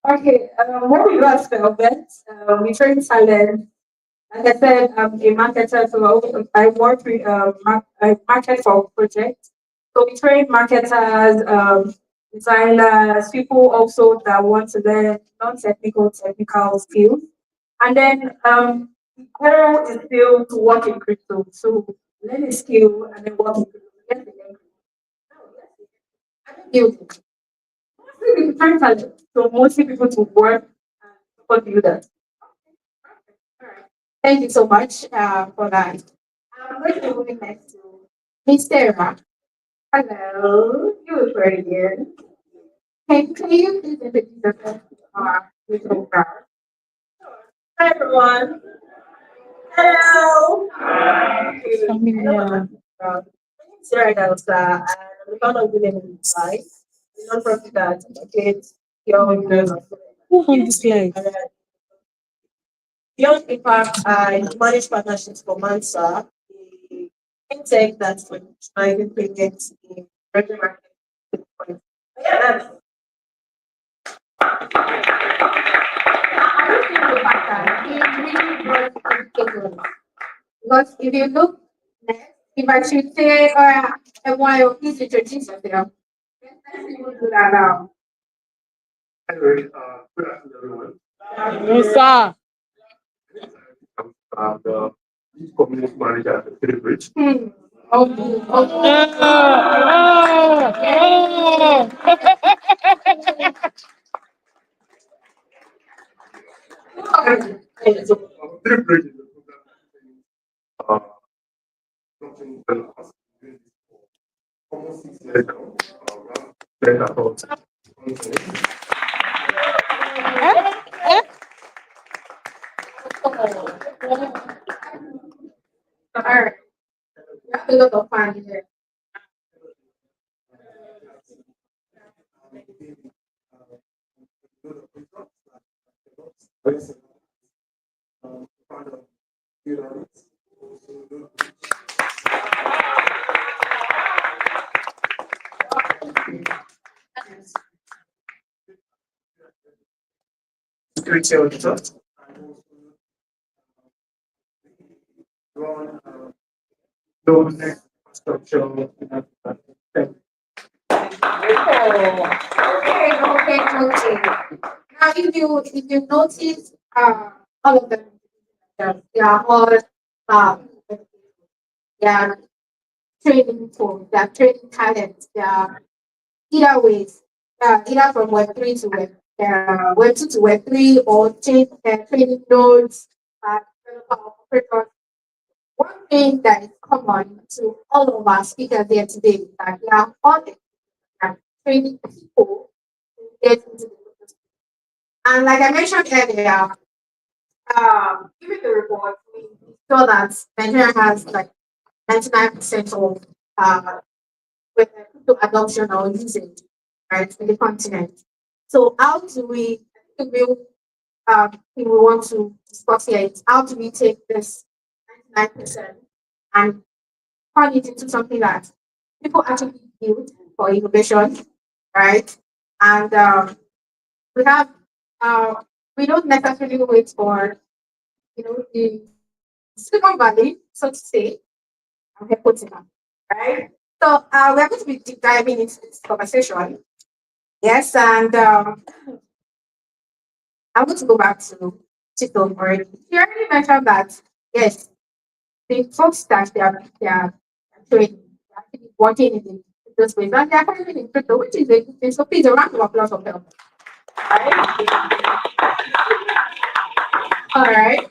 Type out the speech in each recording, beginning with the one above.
Okay, what we do as Velvet, we train talent. Like I said, I'm a marketer, so I work with I market for projects. So we train marketers, designers, people also that want to learn non-technical, technical skills. And then the goal is still to work in crypto. So learn a skill and then work in crypto. Yes, again. No, yes, again. I don't build it. Mostly we train talent. So mostly people to work and support builders. All right. Thank you so much for that. I'm going to be moving next to Miss Sarah. Hello, you look very good. Can you please introduce yourself to our little girl? Hi everyone. Hello. Familiar. My name is Sarah Delta, and I'm the founder of Women in Dubai, a non-profit that educates young girls and Who on this live? Beyond Impact, I manage partnerships for Mansa, a fintech that's driving payments in emerging markets. Yeah, I don't think the fact that it really brought education. Because if you look next, if I should say, a while, please introduce yourself. Let's see who do that now. Anyway, good afternoon, everyone. Yes, sir. I'm the lead community manager at the City Bridge. Oh, So, City Bridge is a program that uh, blockchain developers doing this for almost 6 years now. We have spent about all right. You have a lot of fun here. security auditor. Run those infrastructure. Okay. Now, if you notice, all of them, they are all they are training for, they are training talents, they are either ways, either from Web three to Web two to Web three, or training nodes, developer operators. One thing that is common to all of our speakers here today is that we are all training people to get into the business. And like I mentioned earlier, given the report, we saw that Nigeria has like 99% of with crypto adoption or usage, right, in the continent. So how do we, the real thing we want to discuss here is how do we take this 99% and turn it into something that people actually build for innovation, right? And we have, uh, we don't necessarily wait for, the Silicon Valley, so to say, and Hypothetical, right? So we're going to be deep diving into this conversation. Yes, and I'm going to go back to Tito already. He already mentioned that, yes, the folks that they are training, they're actually working in the space, and they're actually in crypto, which is a good thing. So please, a round of applause for them. Right? All right.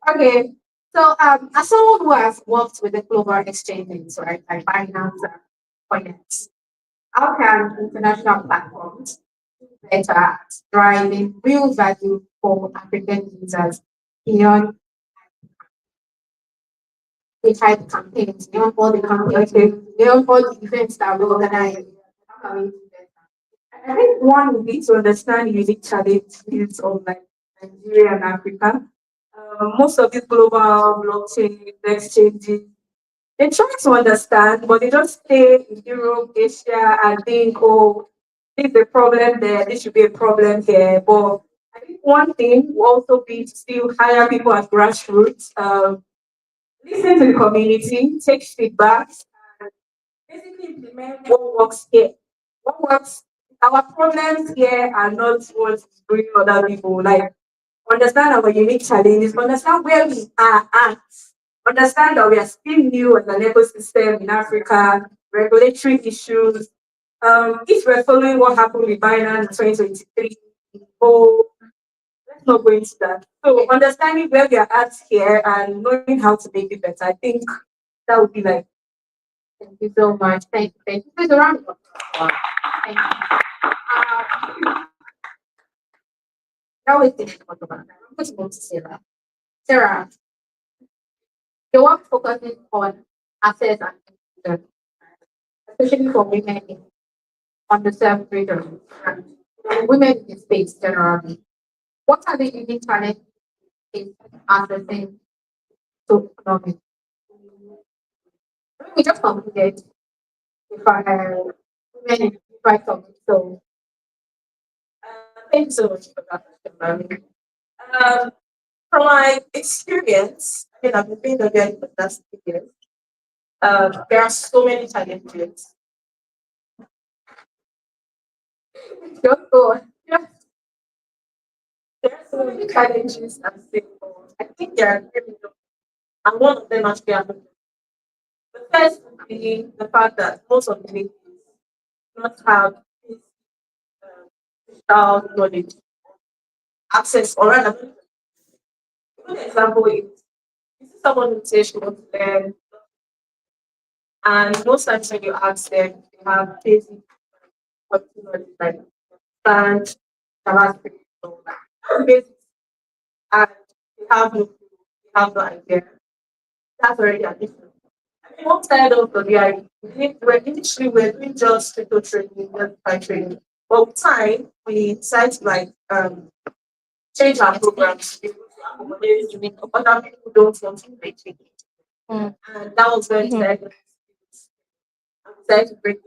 Okay. So, as someone who has worked with the global exchanges, right, like Binance and Coinex, how can international platforms do better at driving real value for African users beyond the type campaigns, beyond all the campaigns, beyond all the events that we organize? How can we do better? I think one would be to understand unique challenges of like Nigeria and Africa. Most of these global blockchain exchanges, they try to understand, but they just stay in Europe, Asia, and think, oh, this is a problem there, this should be a problem here. But I think one thing will also be to still hire people at grassroots, listen to the community, take feedback, and basically implement what works here. What works, our problems here are not what's bringing other people. Like, understand our unique challenges, understand where we are at, understand that we are still new as an ecosystem in Africa, regulatory issues. If we're following what happened with Binance in 2023, oh, let's not go into that. So understanding where we are at here and knowing how to make it better, I think that would be like, Thank you so much. Thank you. Thank you. Please, a round of applause. Thank you. I always think about that. I'm going to go to Sarah. Sarah, your work focusing on access and inclusion, especially for women in underserved regions and women in space generally. What are the unique challenges in accessing to economic? I mean, we just completed if I women in right topic, so thank you so much for that question, Mary. Um, from my experience, I mean, I've been doing the very for the last 2 years. There are so many challenges. just go on. Yeah, there are so many challenges I'm seeing. I think there are many, and one of them actually happened. The first would be the fact that most of the ladies do not have this digital knowledge, access, or rather, a good example is you see someone who says she wants to learn, and most times when you ask them, they have basic knowledge like stand, JavaScript, so that's basic, and they have no clue, they have no idea. That's already an issue. I mean, one side of the BI, we're initially we're doing just crypto trading, just by trading. But with time, we decided to like change our programs to be able to accommodate other people who don't want to make it. Mm. And that was when we started and we decided to bring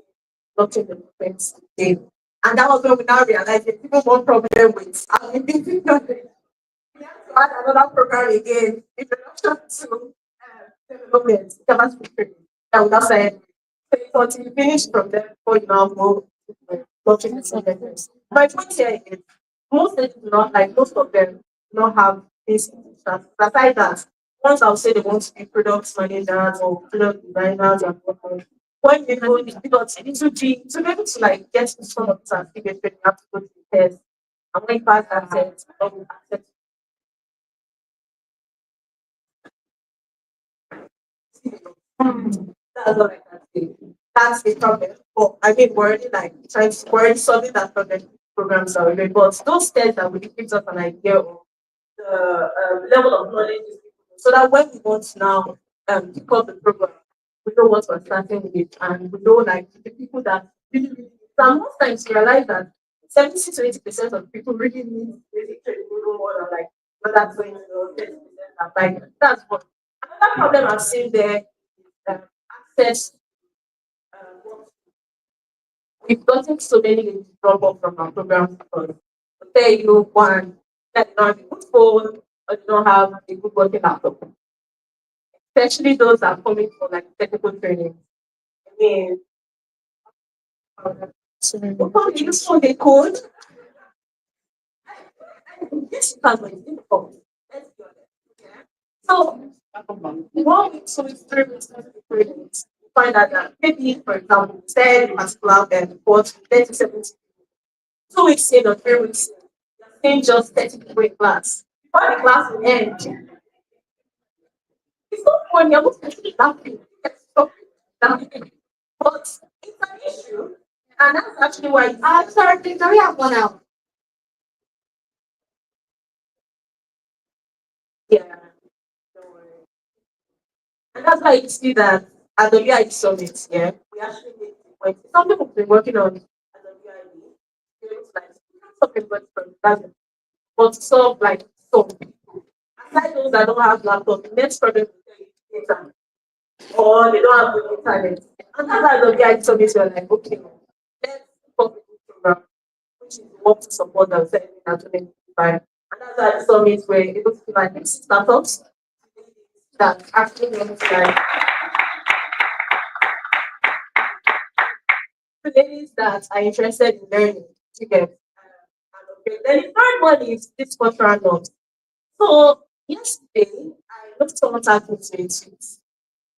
blockchain development in. And that was when we now realized that people want problem with and we didn't know it. We have to add another program again, introduction to development, JavaScript. That would have said, so it's until you finish from there before you now go to blockchain development. My point here is most states do not like most of them do not have this instance. Aside that, once I'll say they want to be product managers or product designers and whatnot, when you go because to be able to like get to some of the certificate, you have to go to the test. And when you pass that test, you accept. That's all I can say. That's the problem. But I mean, we're already like we're already solving that problem programs are already. But those tests that will give us an idea of the level of knowledge is so that when we want to now pick up the program, we know what we're starting with and we know like the people that really, really and most times you realize that 70 to 80% of people really need basic training even more than like other 20 or 30% are like that's what another problem I've seen there is access what we've gotten so many drop off from our programs because say you one that you don't have a good phone or you don't have a good working laptop. Especially those that are coming for like technical training. I mean, what do you use for the code? This is very difficult. Let's be honest. Yeah. So, 1 week, 2 weeks, 3 weeks, 4 weeks, you find out that maybe, for example, 10 particular reports, 30, 70. 2 weeks in or 3 weeks in, you're staying just 30 people in class. Before the class will end, it's not funny, I'm not actually laughing. It's so laughing. But it's an issue, and that's actually why. I'm sorry, please, we have one out. Yeah, don't worry. And that's why you see that at the VID summit, yeah, we actually make the point. It's something we've been working on at the VID. We're able to like something but from that, but solve like some people. Aside those that don't have laptop, the next problem is data, or they don't have the internet. And that's why the VID summit we're like, okay, let's come with this program. which is what to support themselves in 2025. And that's why the summit were able to like startups that actually want to like ladies that are interested in learning to get and then the third one is this cultural norms. So yesterday I looked someone tagged me to a tweet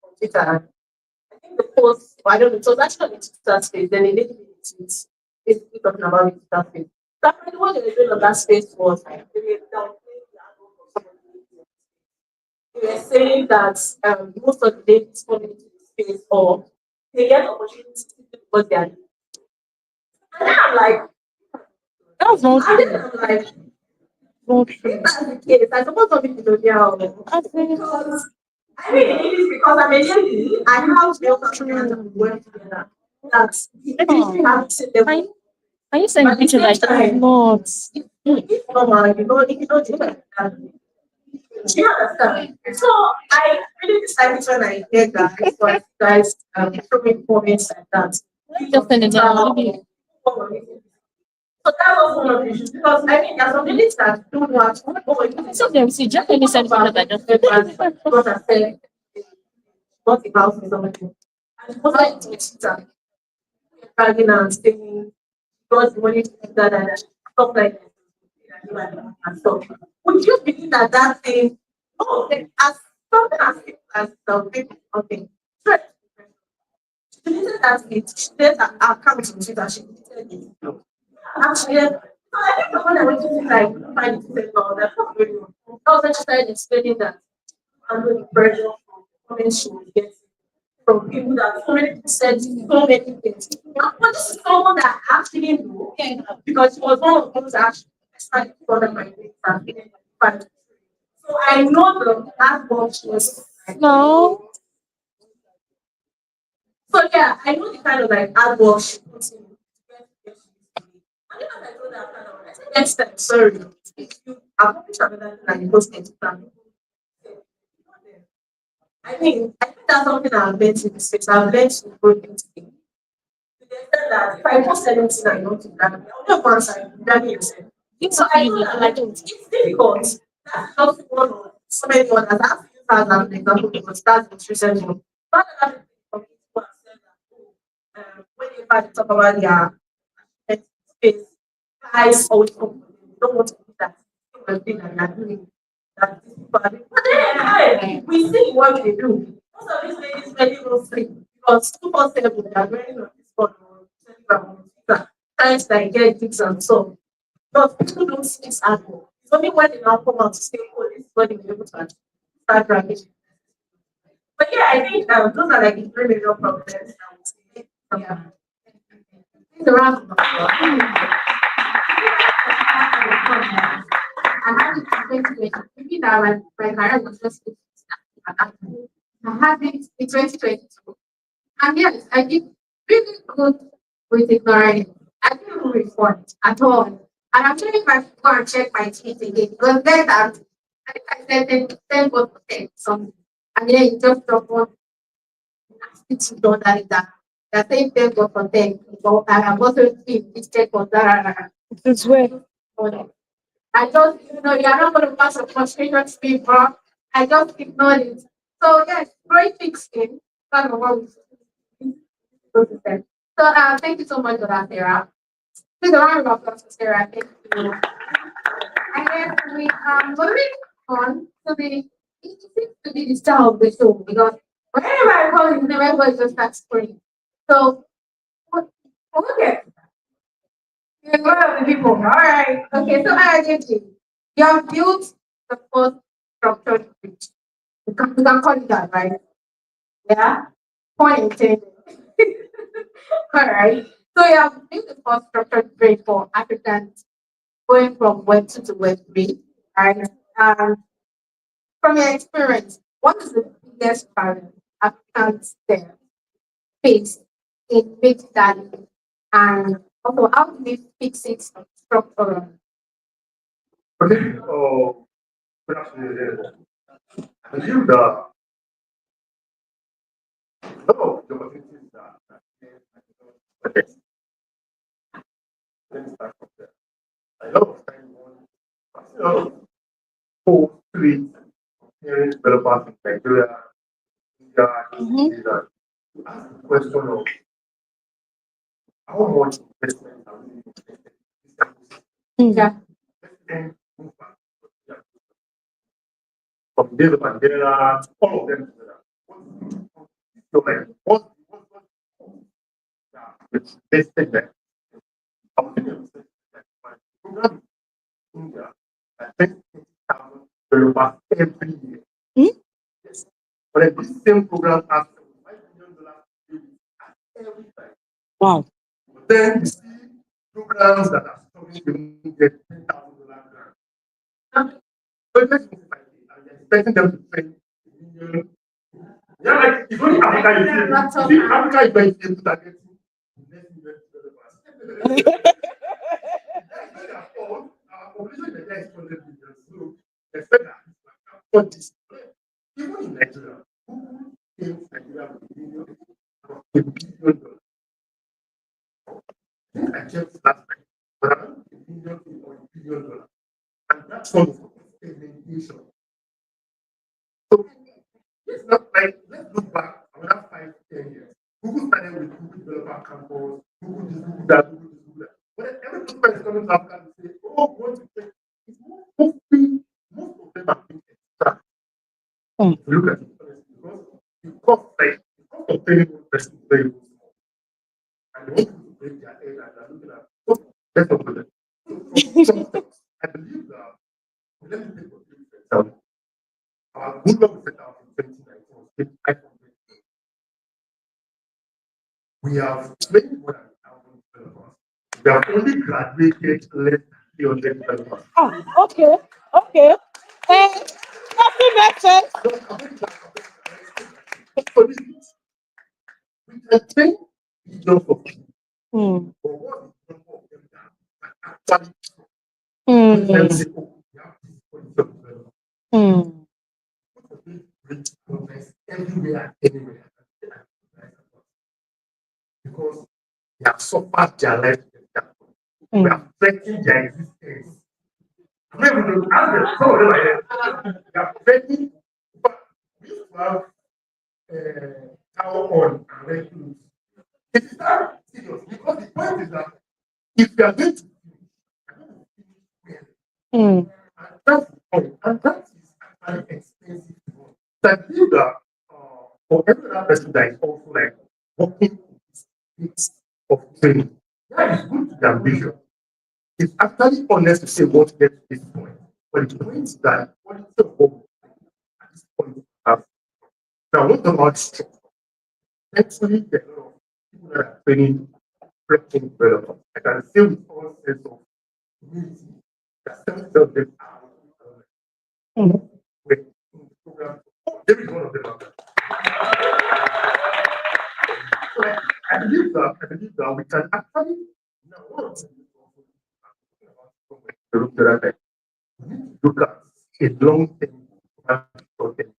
on Twitter. I think the post, I don't know, it was actually on the Twitter space, then a lady made a tweet basically talking about the Twitter space. So apparently what they were doing on that space was like they were downplaying the adult of some of the ladies. They were saying that most of the ladies coming into the space or they get opportunities because they are. And then I'm like, That's not and then true. I'm like, Not if true. that's the case, I suppose some people don't know I think because I mean it is because I'm a lady, I have male partners that we work together. That's oh, we have to the can can you send but me at the picture same like time, not? it's normal, if you don't do that, do you understand? So I really decided when I hear guys, but guys throw me comments like that. Just send it now. Let me. So that was one of the issues because I mean, there's some ladies that don't want to go and So them see. Just let me send picture like just. what I said, what about something. And most of the Twitter, bragging and saying, God's money to do that and stuff like that. And stuff. Would you believe that that thing, oh, as something as simple as something, okay, sure. She deleted that it, she did her account on Twitter, she deleted it. Actually, so I think the one I went to like find it said, oh, that's not very well. I was just started explaining that under the pressure from comments she would get from people that so many people said so many things. But this is someone that I actually knew because she was one of those that actually started to follow my things and didn't find it. So I know that much was like, No. so yeah, I know the kind of like hard work she puts in to get to this. And then as I told her kind of I said next time, sorry, if you are published another thing and you post it, I think that's something I've learned in this space. I've learned to grow into it. To the extent that if I post anything I want to grab it, I'll never answer it, grab it yourself. So I know that like it's difficult. That's just one of so many others. I have to use that as an example because that's the recent one. But other people have said that when you talk about their space, guys always come for them. They don't want to do that. They will think that they're doing that. These people are doing. But then again, we see what they do. Most of these ladies really don't sleep because 247 they are wearing on this phone or Telegram or Twitter, trying to like get gigs and so. But people don't see this at all. It's only when they now come out to say, oh, this is what they were able to start bragging. But yeah, I think those are like the three major problems I would say. Yeah. It's around the I had it in 2020. Maybe that my career was just at that time. I had it in 2022. And yes, I did really good with ignoring. I didn't even report at all. And actually, if I go and check my tweet again, because then that I think I said 10 was something. And then you just drop one nasty to know that the same 10 was for 10. So I'm also tweet this check for that. It's where. I just, you're not going to pass a frustration to me, bro. I just ignored it. So, yes, great fixing. Kind of what we said. So, thank you so much for that, Sarah. Please, a round of applause for Sarah. Thank you. I guess we moving on to it seems to be the style of the show because whenever I call his name, everybody just starts screaming. So, okay. You're one of the people. All right. Okay, so I agree. You have built the first structured bridge. You can call it that, right? Yeah. Point intended. All right. So you have built the first structured bridge for Africans going from Web 2 to Web 3. Right. Um, from your experience, what is the biggest challenge Africans there face in big study? And also, how do we fix it structurally? Okay, good afternoon, everyone. I believe that some of the opportunities that Let me start from there. A lot of time, I've seen a lot of posts, tweets, hearing developers in Nigeria, India, Asia, ask the question of how much investment are we investing in this ecosystem? Yeah. Let's then move back to the from the days of Mandela, all of them together. So like it's listed there. I was thinking of saying that my program in India, I think 50,000 developers every year. Yes. But then this same program has $5 million every time. Wow. But then you see programs that are struggling to even get $10,000 grant. So it makes me think like, and you're expecting them to train a million. Yeah, like it's only Africa you see. Africa is very able to target less million developers. That's not their fault. Our population in Nigeria is 200 million, so expect that for this. Even in Nigeria, who thinks Nigeria will be $1 billion? I think I checked last night, but around $1 billion. And that's sort of experimentation. So it's not like, let's look back another 5, 10 years. Google started with Google Developer Campus, Google this, Google that, Google this, Google that. But then every developer is coming to Africa and say, oh, what to take? It's mostly, most of them are being extract. Look at it, honestly, because the cost, like, the cost of training one person is very small. And they want to break their head and they're looking at, oh, let's not do that. So, I believe that, let me take for example. Our Google set out in 2019 was 500. We have trained more than 1,000 developers. We have only graduated less than 300 developers. Okay. Nothing makes sense. So this is, we can train millions of people, but what is the number of them that actually when them say, oh, we have this quality of development, great progress everywhere and anywhere. Because they have suffered their life. We have threatened their existence. Maybe we will ask them, some of them are here. They have threatened, but we used to have cow on and recruits. It is that serious because the point is that if you are going to finish, you're going to finish well. And that's the point. And that is actually expensive to run. So I believe that for every other person that is also like working in this space of training, that is good to be ambitious. It's actually honest to say what gets to this point. But the point is that quality of work at this point we have. Now, what about structure? Actually, there are a lot of people that are training blockchain developers. I can say with all sense of community that some of them are with in the program. There is one of them out there. So I believe that we can actually now one of them is also talking about the we need to look at a long term short term.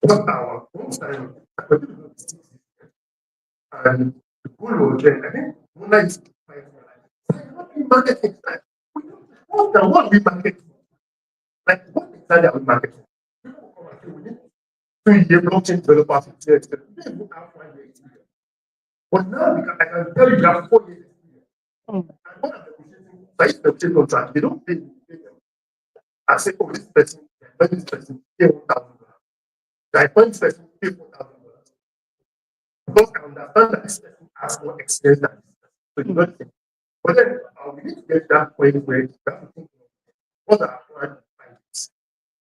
What our own time and the goal was then I think one night is what we market exactly. What we market like what exactly are we marketing? People will come and say we need 3 year blockchain developers in there. They will have 1 year experience. But now I can tell you we have 4 years experience. And what I'm negotiating, like negotiating contract, they don't pay them. I say, oh, this person, this person, pay $1,000. I find this person, pay $4,000. Because I understand that this person has more experience than this person. So you don't think. But then we need to get that point where you have to think, what are our plans behind this?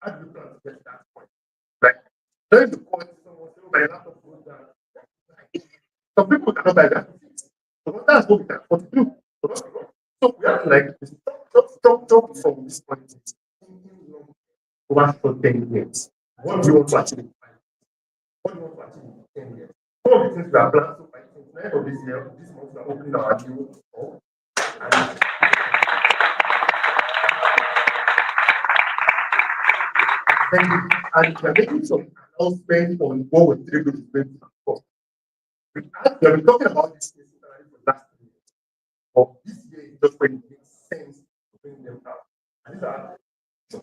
How do you plan to get to that point? Like, trying to call someone, say, my laptop goes down. Some people cannot buy that. So that's what we can afford to do. So we have to like stop from this point. Over for 10 years. What do you want to achieve in 5 years? What do you want to achieve in 10 years? Some of the things we are planning to by the end of this year, this month, we are opening our new store. And we are making some announcement on what we're going to do. We have been talking about this for the last 3 years. just when it makes sense to bring them out. And these are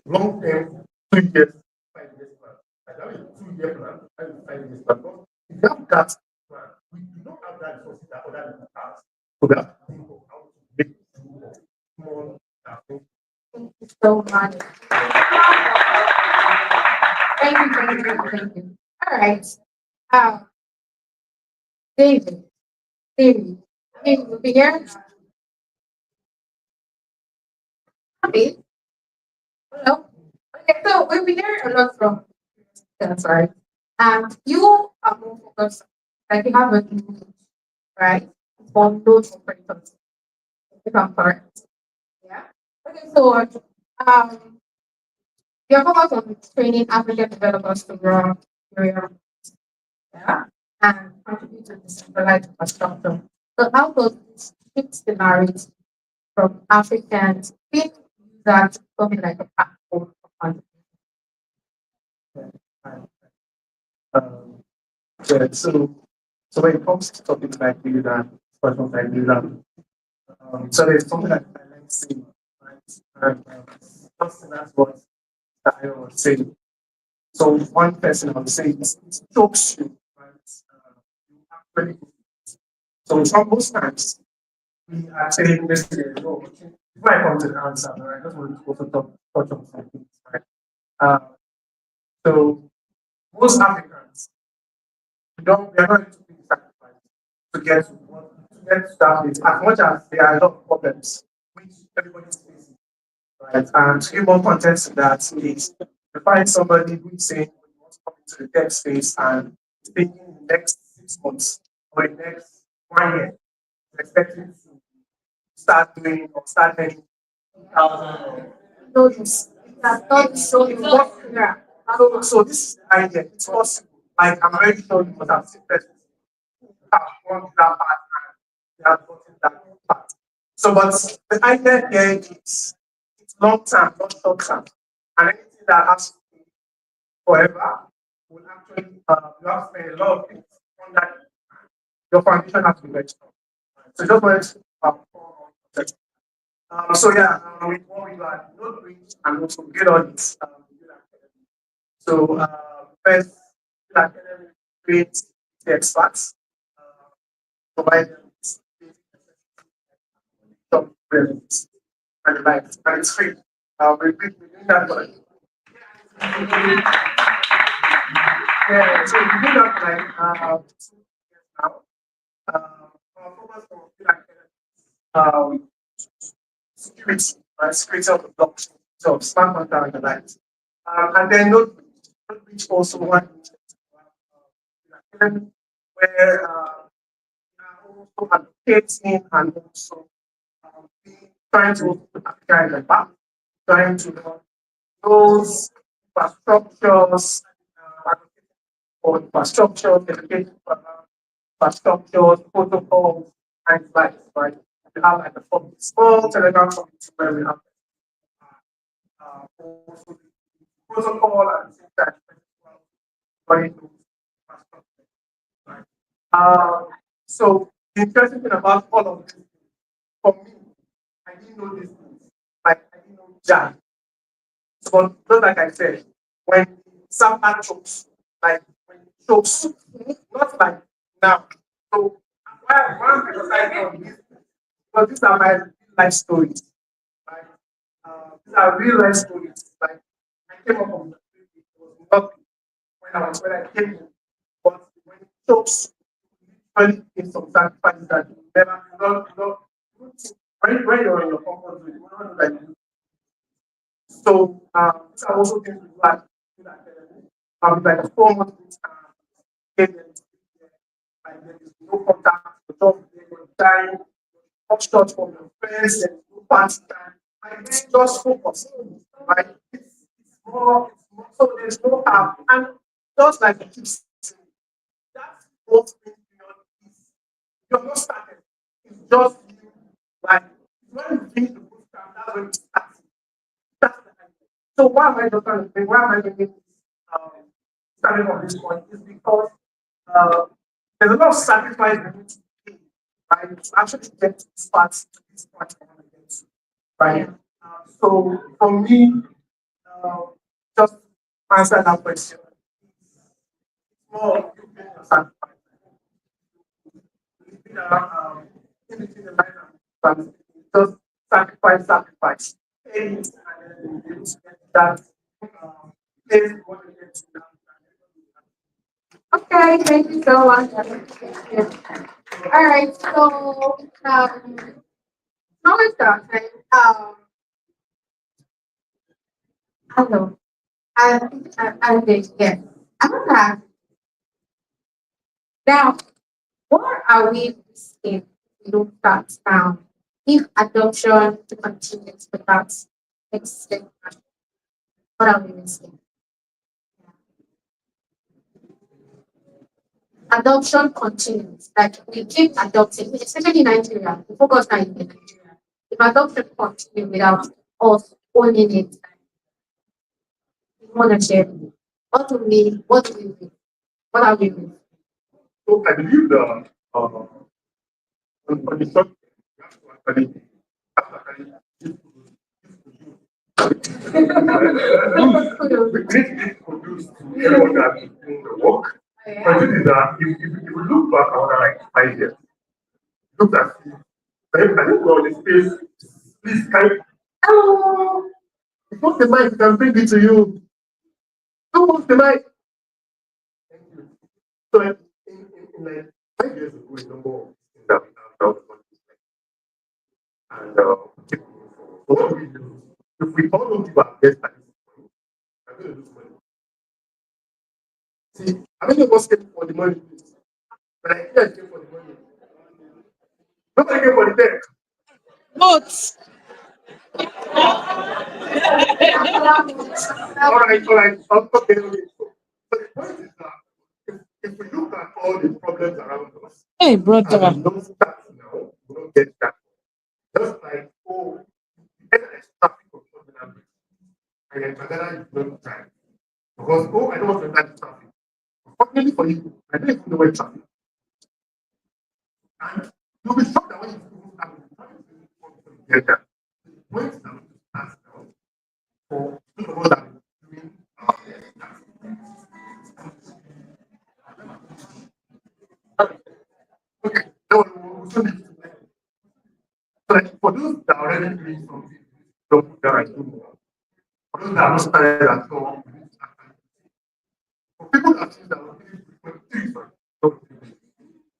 long term, 2 years, 5 years plan. And that is a 2 year plan, that is 5 years plan. But if you have that plan, we do not have that resources that other people have. So we have to think of how to make more things. Thank you so much. Thank you. All right. Um, David, David, we'll be here. Okay. Hello. Okay, so we'll be hearing a lot from that's right. And you are more focused, like you have a need, right? For those operators, if I'm correct. Yeah. Okay, so you're focused on training African developers to grow area, yeah, and contribute to decentralized infrastructure. So how does this shift the narrative from Africans being that becoming like a platform for Um, yeah, so when it comes to topics like this and questions like this, so there's something that I like saying, right? And something that's what I was saying. So one person I would say it chokes you, right? You actually, so most times we are saying this here, no, before I come to the answer, right, I just want to also touch on some things, right? Uh, so most Africans, we are not into being sacrificed to get to get to that place, as much as there are a lot of problems which everybody is facing, right? And to give more context to that is you find somebody who is saying he wants to come into the tech space and is taking the next 6 months or the next 1 year, expecting to start doing or start earning 2,000 those that not so work here. so this is the idea. It's possible. Like I'm very sure you must have seen persons who have gone to that part and they have gotten that part. So, but the idea here is it's long term, not short term. And anything that has to be forever will actually you have to spend a lot of things on that. Your foundation has to be very strong. So just wanted to so yeah, with what we are not reach and also get on this so first like create the experts, provide them with top presence and like and it's free. We doing that for yeah, so we do that for like 2 years now. Our focus on like security, right? Security of the blockchain, so smart contract and the likes. And then not reach also one where also advocating and also trying to guide the back, trying to those infrastructures, or infrastructure, education infrastructures, protocols, and like right. We have like a small telegram community where we have also the protocol and things that running those infrastructure. Right? So the interesting thing about all of this, for me, I didn't know these things. Like I didn't know Jan. So just like I said, when some are chokes, like when it chokes, not like now. So why am I emphasizing on this? Because these are my real life stories. Right? These are real life stories. Like I came up from the street, it was nothing when I came in. But when it chokes, really in some sacrifices that you never when you're in your comfort zone, you don't like so these are also things we like a 4 month get them like there is no contact, the job you're dying, cut short from your friends, there is no party time. And then just focus. Right? It's more so there's no harm. And just like you keep saying, that's what things beyond this. You're not started. It's just you like when you finish the boot camp, that's when you start. That's the idea. So why am I just trying to say, why am I making this um, starting on this point? Is because uh, there's a lot of sacrifice we need to do, right, to actually get to this part to this point. Right. So for me, uh, just answer that question. More of you being a sacrifice. Between, in between the line and just sacrifice, sacrifice. And then you get that place what you get to that. Okay, thank you so much. Thank you. All right, so now it's time. Hello. I did, yes. I want to ask now, what are we risking if we don't start now? If adoption continues without existing, what are we risking? Adoption continues, like we keep adopting, especially in Nigeria, we focus on in Nigeria. If adoption continues without us owning it, ownership, what do we do? What are we doing? So I believe the on the short term, you have to actually we need to produce to everyone that is doing the work. But this is that if you look back another like 5 years, look at I think we're on the space. Please can hello. Put the mic, I can bring it to you. Who wants the mic? Thank you. So in like 5 years ago, a number of things that we have now and what do we do? If we all don't give our best at this point, we're going to lose money. See, how many of us came for the money? But I think I came for the money. Nobody came for the tech. Both. All right. Okay. So the point is that if we look at all the problems around us Hey, and brother. we don't start now, we don't get that. Just like, oh, you get a traffic control and then Bagada is not time. Because, oh, I don't want to enter the traffic. Fortunately for you, I don't even know where traffic is. And you'll be shocked that when you start with traffic, you get that. The point is that we start now for those of us that are doing our okay, so we still need to so like for those that are already doing something, don't put that right do more. For those that are not started at all, we need to start. For people that feel that we're doing three, sorry, don't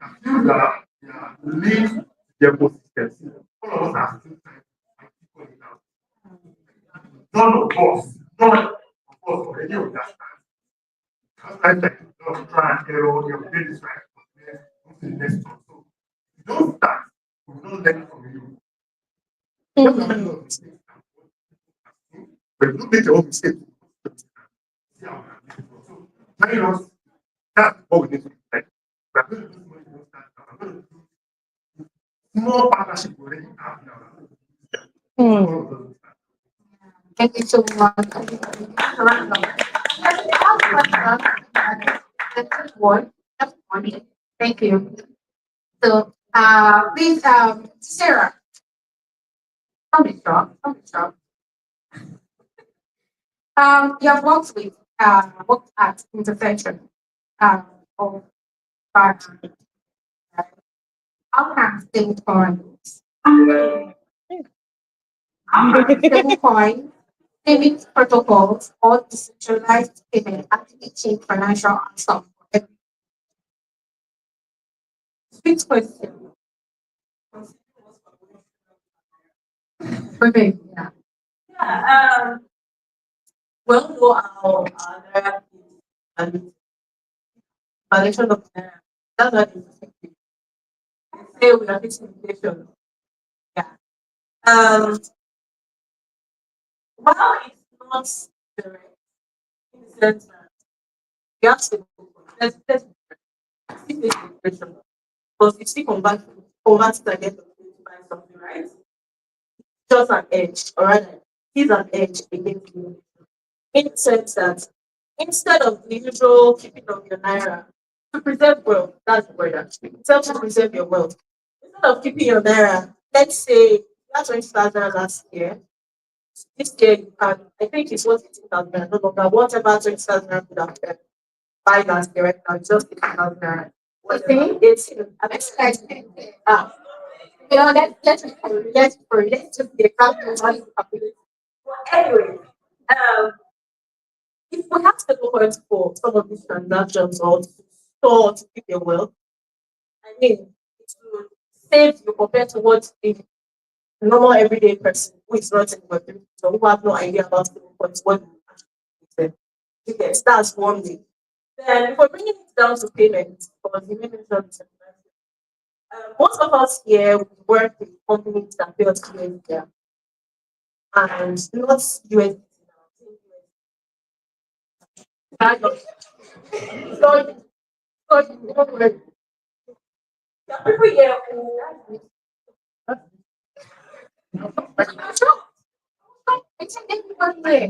I feel that they are linked to their consistency. All of us are still trying to figure it out. None of us already understand. Sometimes like just try and error, your brain is right, move to the next one. So if you don't start, we will not learn from you. Just have a lot of mistakes. But if you don't make your own mistakes, see how we can make it work. So many of us, that's what we need to do. Like, we are going to do money, we don't start now. I'm going to do small partnership we already have now. All of those. Thank you so much. That's one. That's one. Thank you. So, please, Sarah, don't be shocked. Don't be shocked. You have worked at intervention of partners. How can stablecoins, payment protocols, or decentralized payment actually change financial outcomes? Sweet question. Okay, yeah. Yeah. Well, know how Naira is and valuation of Naira. That's what it's affecting. Say we are facing inflation. Yeah. Um, while it's not direct in the sense that you have to let's still face inflation because you still convert it again to buy something, right? Just an edge, or rather, is an edge against you. In the sense that instead of the usual keeping of your naira to preserve wealth, that's the word actually. It's helps to preserve your wealth. Instead of keeping your naira, let's say you That's 20,000 last year. This year you can, I think it's worth 18,000 naira, no longer. Whatever 20,000 naira could have buy last year right now, it's just 18,000 naira. Okay. 18. I'm excited. Let's just be a calculator. But anyway, um, if we have stable coins for some of these transactions or to store to keep your wealth, I mean, it will save you compared to what a normal everyday person who is not in Web3, so who have no idea about stable coins, what you actually do. Yes, that's one way. Then, if we're bringing it down to payments, because you mentioned something, most of us here we work with companies that pay us USD and not USD. So, there are people here who It's everyone there.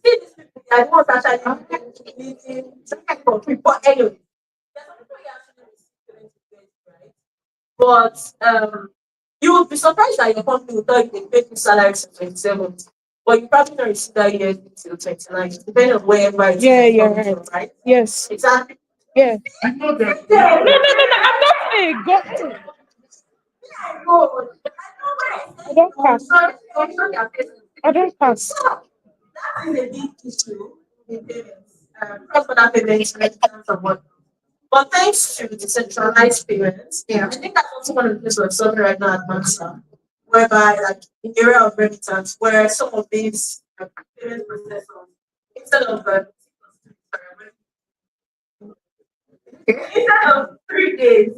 see these people, they are the ones actually leading some kind of people. But anyway, there are some people you actually receive right? But you would be surprised that your company will tell you they pay you salary till 27. But you probably not receive that year till 29, depending on wherever it Yeah, is you're coming right. from, right? Yes. Exactly. Yeah. I know that. No, no, no, no. I'm not saying go. I know. I don't pass. I'm sorry, I'm facing. I don't pass. So that is a big issue in payments. Cross border payments, remittance, and what. But thanks to decentralized payments, yeah, I think that's also one of the things we're solving right now at Mansa, whereby, like, in the area of remittance, where some of these payment processors, instead of instead of 3 days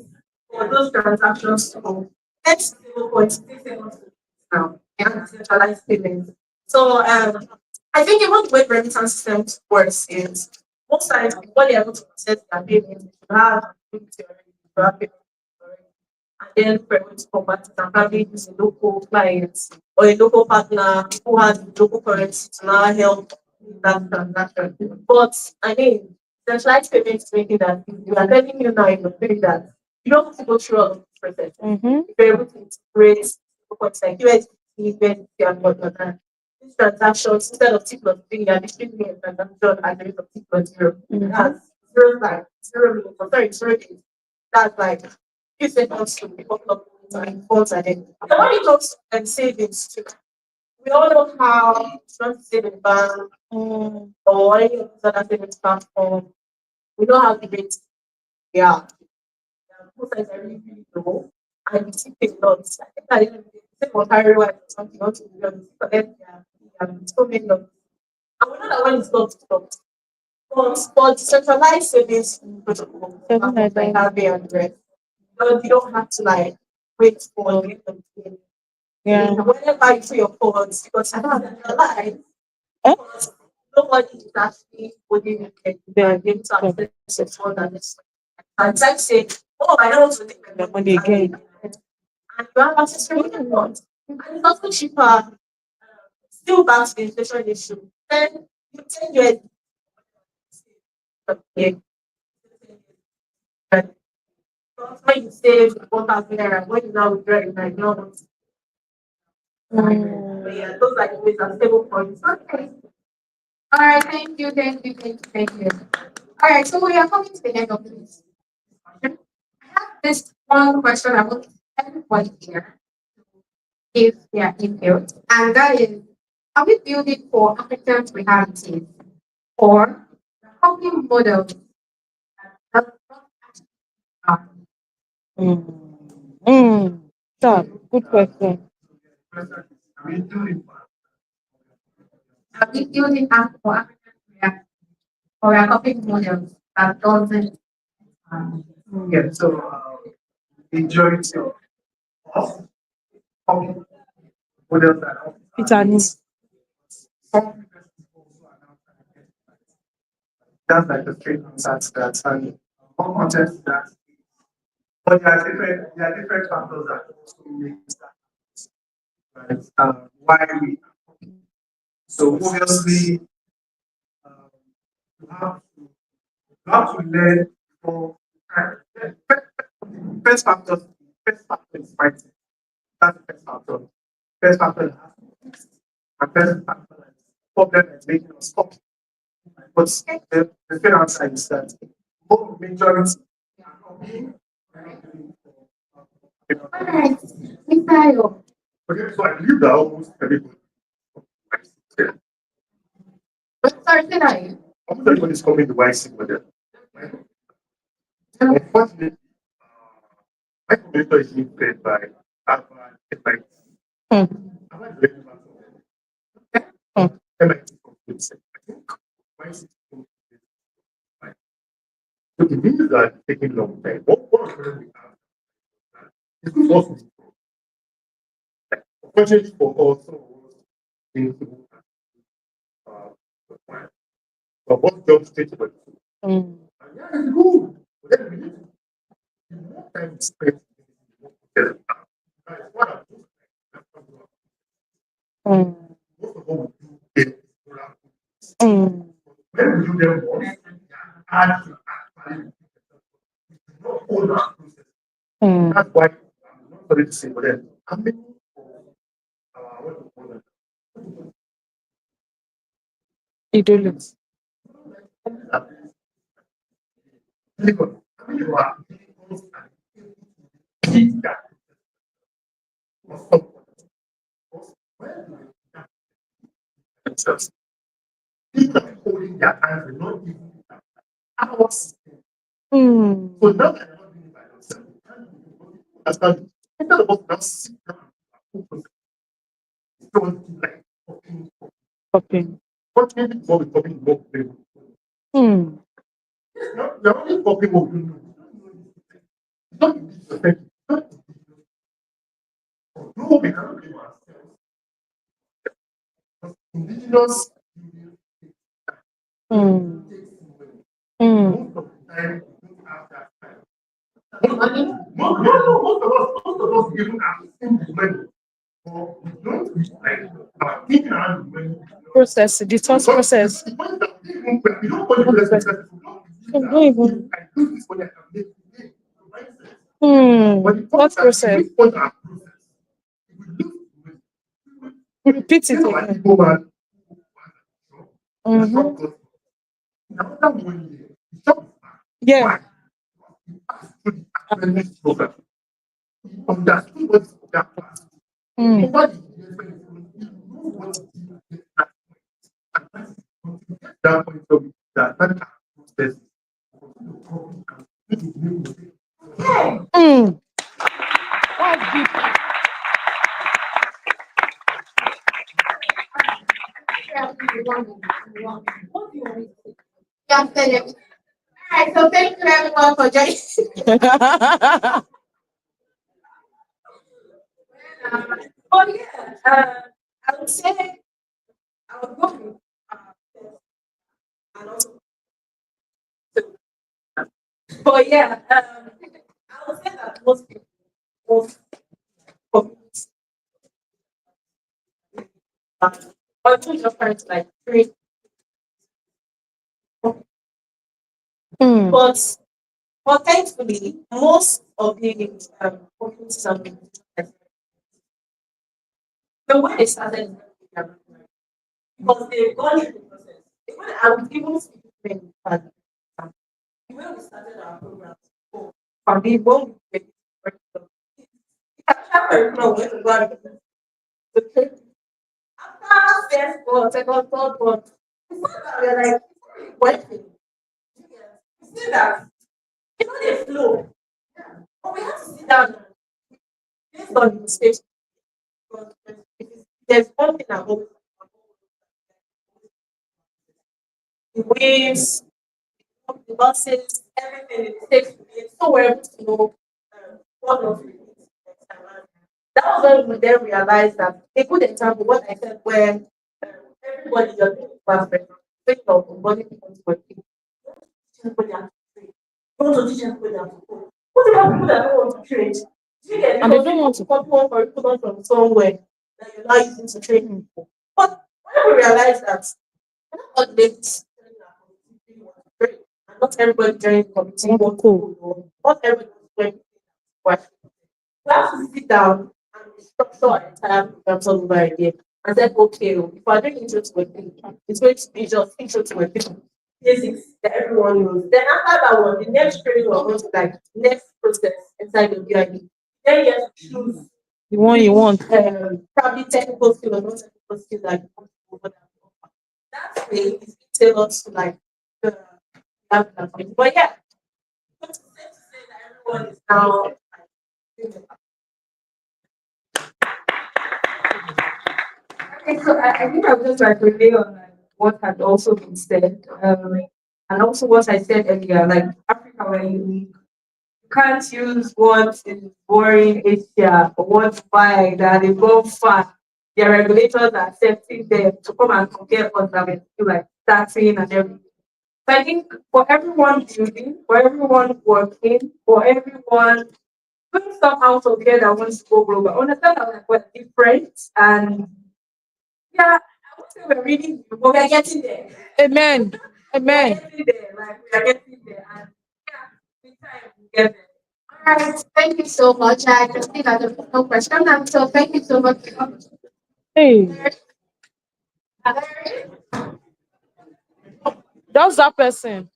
for those transactions to go, next 0.6 now, and decentralized payments. So I think even the way remittance systems works is most times before they're able to process their payment, you have activity already, you have payment already. And then for able to convert it and probably use a local client or a local partner who has local currency to now help in that transaction. But I mean, centralized payment is making that you are telling you now in the thing that you don't have to go through all of this process. Mm-hmm. If you're able to integrate points like USDT, USDT, and whatnot, these transactions, instead of T plus 3, you're distributing a transaction at the rate of T plus 0. Mhm. That's 0 like 0 million, sorry, 0 days. That's like few seconds to a couple of minutes and phones are there. And when it comes to savings too, we all know how it's not to save in the bank Mm. or any of these other savings platform. We know how the rates they are. Most times are really, really low. And you see a lot. I think I didn't say Ontario or something, not to be honest, forget so many of them. And we know that when it's not stopped. But decentralized savings protocol, Something like like that. RBA and the rest, but you don't have to like wait for the end of the day. Yeah. Whenever you see your funds, because I don't decentralized, Huh? because nobody is actually holding it There. and able to access your fund and this. And like say, oh, I don't want to take The money again. and you have access to your funds. And it's also cheaper, still back to the inflation issue. Then you take your yeah, when you save 1,000 naira, when you now withdraw it, like no. But yeah, those are the ways are stable points. Okay. All right. Thank you. All right. So we are coming to the end of this discussion. I have this one question I want everybody here if they are input, and that is: are we building for African realities or copying models that not actually are? Mm. Mm. Stop. Good question. We do it. Are we building up for African realities or are copying models that doesn't? Um, Yeah, so majority of us public models that It's an easy. some people also announce that's like the straight answer to that. And more context to that. But there are different factors that also make that right. Why we so obviously um, you have to you have to learn from first factor is mindset. That's the first factor. First factor that has to be fixed. And first factor that is problem is making us stop. But the fair answer is that both majority are not being All right, Mr. Ayo. okay, so I believe that almost everybody yeah, Sorry, say that again. almost everybody is coming the YC model. Unfortunately, my computer is being played by Harvard, MIT. Harvard is very MIT computer science. I think YC so the means that taking long time. What problem we have is good for us. Unfortunately for us, some of us think the plan. But what job state for you? And yeah, it's good. But then we need to the more time spent the more get it back. That is what I'm doing. Most of what we do is rural. When we do them once, add to actually not own our process. That's why I'm not sorry to say, but then how many of our what we call them Idolus. Because how many of our vehicles are able to beat that or stop because where do they have themselves? People are holding their hands and not even our system. So now that they're not doing it by themselves, they can't do it. Understand it. Instead of us now sit down and focus, it's going to be like talking. Copying. Fortunately, what we're talking about people. It's not, they're only talking what we know. It's not disrespect. It's not no, we cannot blame ourselves. Because indigenous union takes Mm. most of the time we don't have that time. Most of us even have seen the money. But we don't like our thinking around the money. Process, the thought process. The point that we don't call it process. We don't Don't even. I do this money I can make today. But the Thought point that process. we point our process. If we lose the money, Repeat it you know, an again. Igbo man Mhm. shop got after 1 year, the shop is back. Yeah. Why? He passed through the awareness program. He understood what is that part. Over the years, when he knows what it is to get that point. And that is to get that point of that process. That's deep. What do you want me to say? Yeah, said everything. All right, so thank you everyone for joining. Oh yeah, I would say I would go with and also. But yeah, I would say that most people, most communities, or even just trying to like create, but thankfully, most of the communities have been the way they started because they've gone through the process. Even I would even speak to them when we started our programs, from the when we were after went to go and do the training. After first one, second, third one, we found that we're like, working. You see that it's not a flow. But we have to sit down based on the mistakes. Because there's one thing I always the waves, the buses, everything it takes to be so we're able to know what not to repeat next time around. That was when we then realized that a good example, what I said, when everybody you're doing class think of body people to work. Everybody has to train. You want to teach everybody how to code. What about people that don't want to train? Do you get it? And they Because don't you want want to. to copy one curriculum from somewhere that you're not using to train people. But when we realize that not ladies and not everybody joining the committee Want to wants code. to know. Not everybody is going to question. We have to sit down and structure our entire programs all over again and said, okay, if we're doing intro to Web 3, it's going to be just intro to Web 3 basics that everyone knows. Then after that one, the next training we're going to like next process inside the BID. Then you have to choose The one you want. probably technical skill or not technical skill like that way it's tailored to like the that platform. But yeah, it's safe to say that everyone is now like, doing the Okay, so I think I would just like relay on like, what had also been said, and also what I said earlier. Like Africa, where you can't use what is boring Asia or what's fine that they go far. Their regulators are accepting them to come and compare us and feel like starting and everything. So I think for everyone building, for everyone working, for everyone doing stuff out of here that wants to go global, understand that like, we're different and yeah, I would say we're really, but we're getting there. Amen. We're Amen. getting there, like we're getting there, and yeah, with time we get there. All right, thank you so much. I can see that there's no question, and so thank you so much. Hey, that's that person.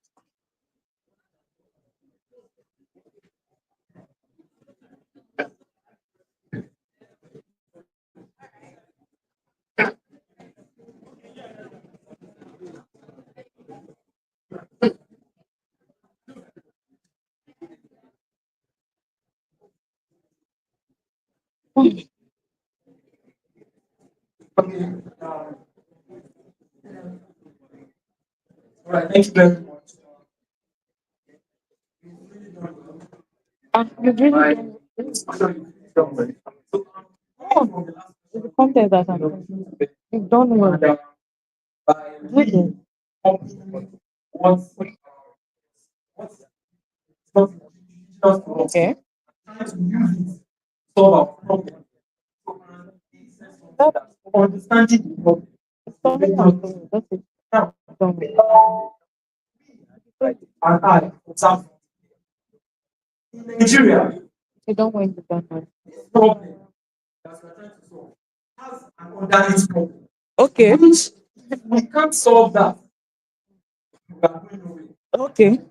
Okay. All right. Thank you very much. You really My don't. sorry, somebody. So, Oh, it's the content that you've done well. by Really. what's what's not just to us, Okay. trying to use it to solve our problem. So, That's understanding the problem. something I'm doing. That's it. Now, Done well. and I, for example, in Nigeria, You don't want to done well. this problem that we're trying to solve has an underlying problem, Okay. which if we can't solve that, we are going nowhere. Okay. And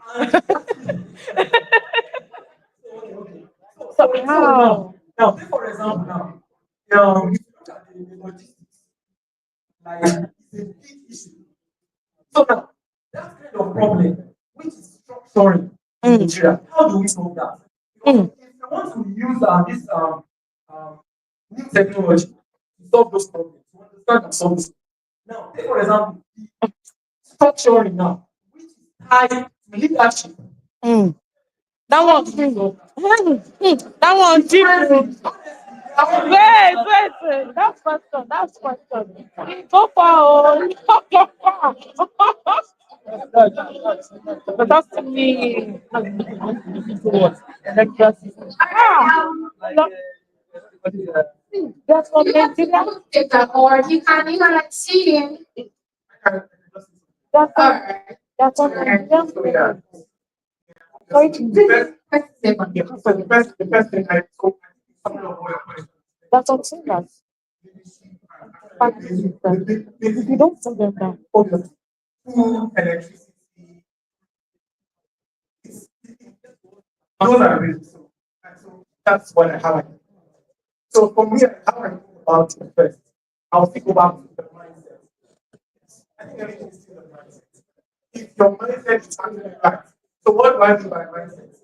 okay. So Wow. now, take for example now, if you look at the logistics, like it's a big issue. So now, that kind of problem, which is structuring in Mm. Nigeria, how do we solve that? Because Mm. if you want to use this um, new technology to solve those problems, to understand and solve this. Now, take for example, the structuring now, which is tied to leadership. Mm. That How one. do we solve that? That one deep. Honestly, Wait. That's question. That's question. Go far. Go far. But that's to me. Ah, that's what Nigeria. Take that, or you can like see him. That's All what. right. That's what so yeah, Nigeria. Sorry. the first thing I told some of what That's what I'm saying. That fact is that if you don't put them down, food, electricity, those are really so. And so that's what I have. So for me, how I think about it first, I'll think about the mindset. I think everything is still the mindset. If your mindset is actually right, so what do I mean by mindset?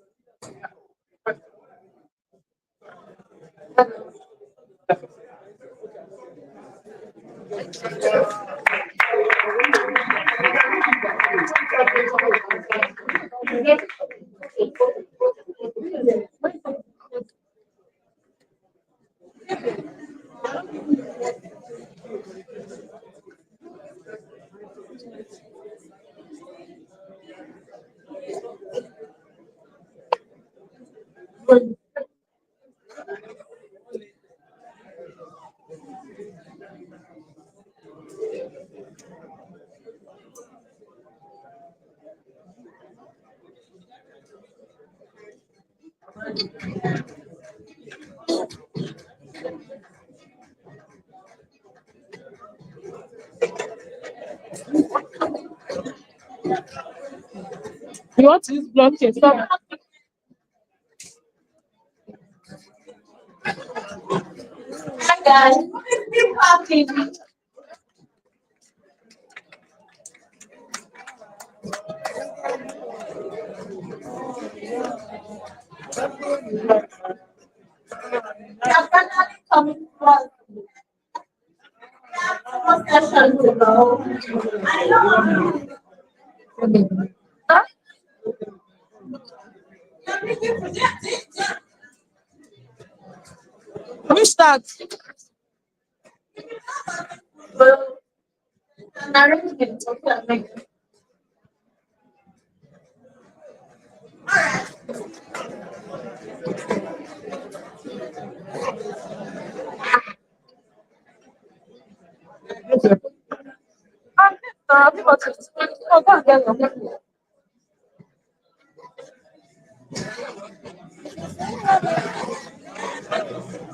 You want to use blockchain? Stop. Hi guys, keep talking. Definitely coming from one session to go. I know. Huh? Which start? But arrangement, okay. Oh, go and get your money.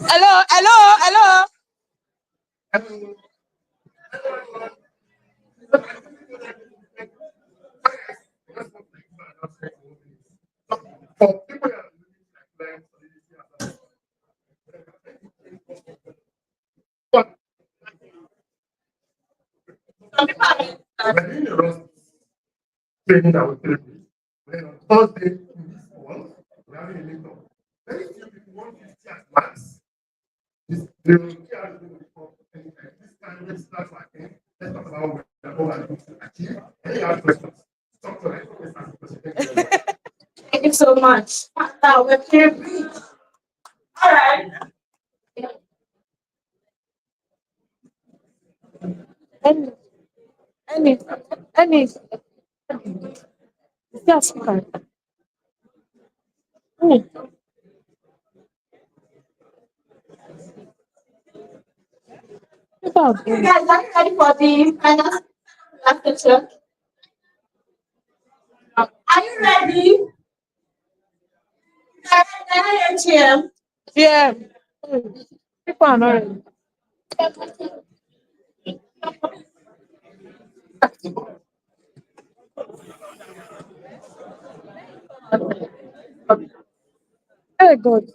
Hello, hello, hello. For people that are living like solidity as but we're doing a rough training that will take place. Then on Thursday in this hall, we're having a meetup. Very few people, 150 at max. They will care to report anytime. This time, let's start like let's talk about what we're looking to achieve. Any other questions? Talk to like, let's ask questions. Thank you so much. Now we're here. All right. Any, any, any. Yes, okay. You guys are you ready for the final last section? Are you ready? Can I hear you? Yeah. People are not ready. Very good.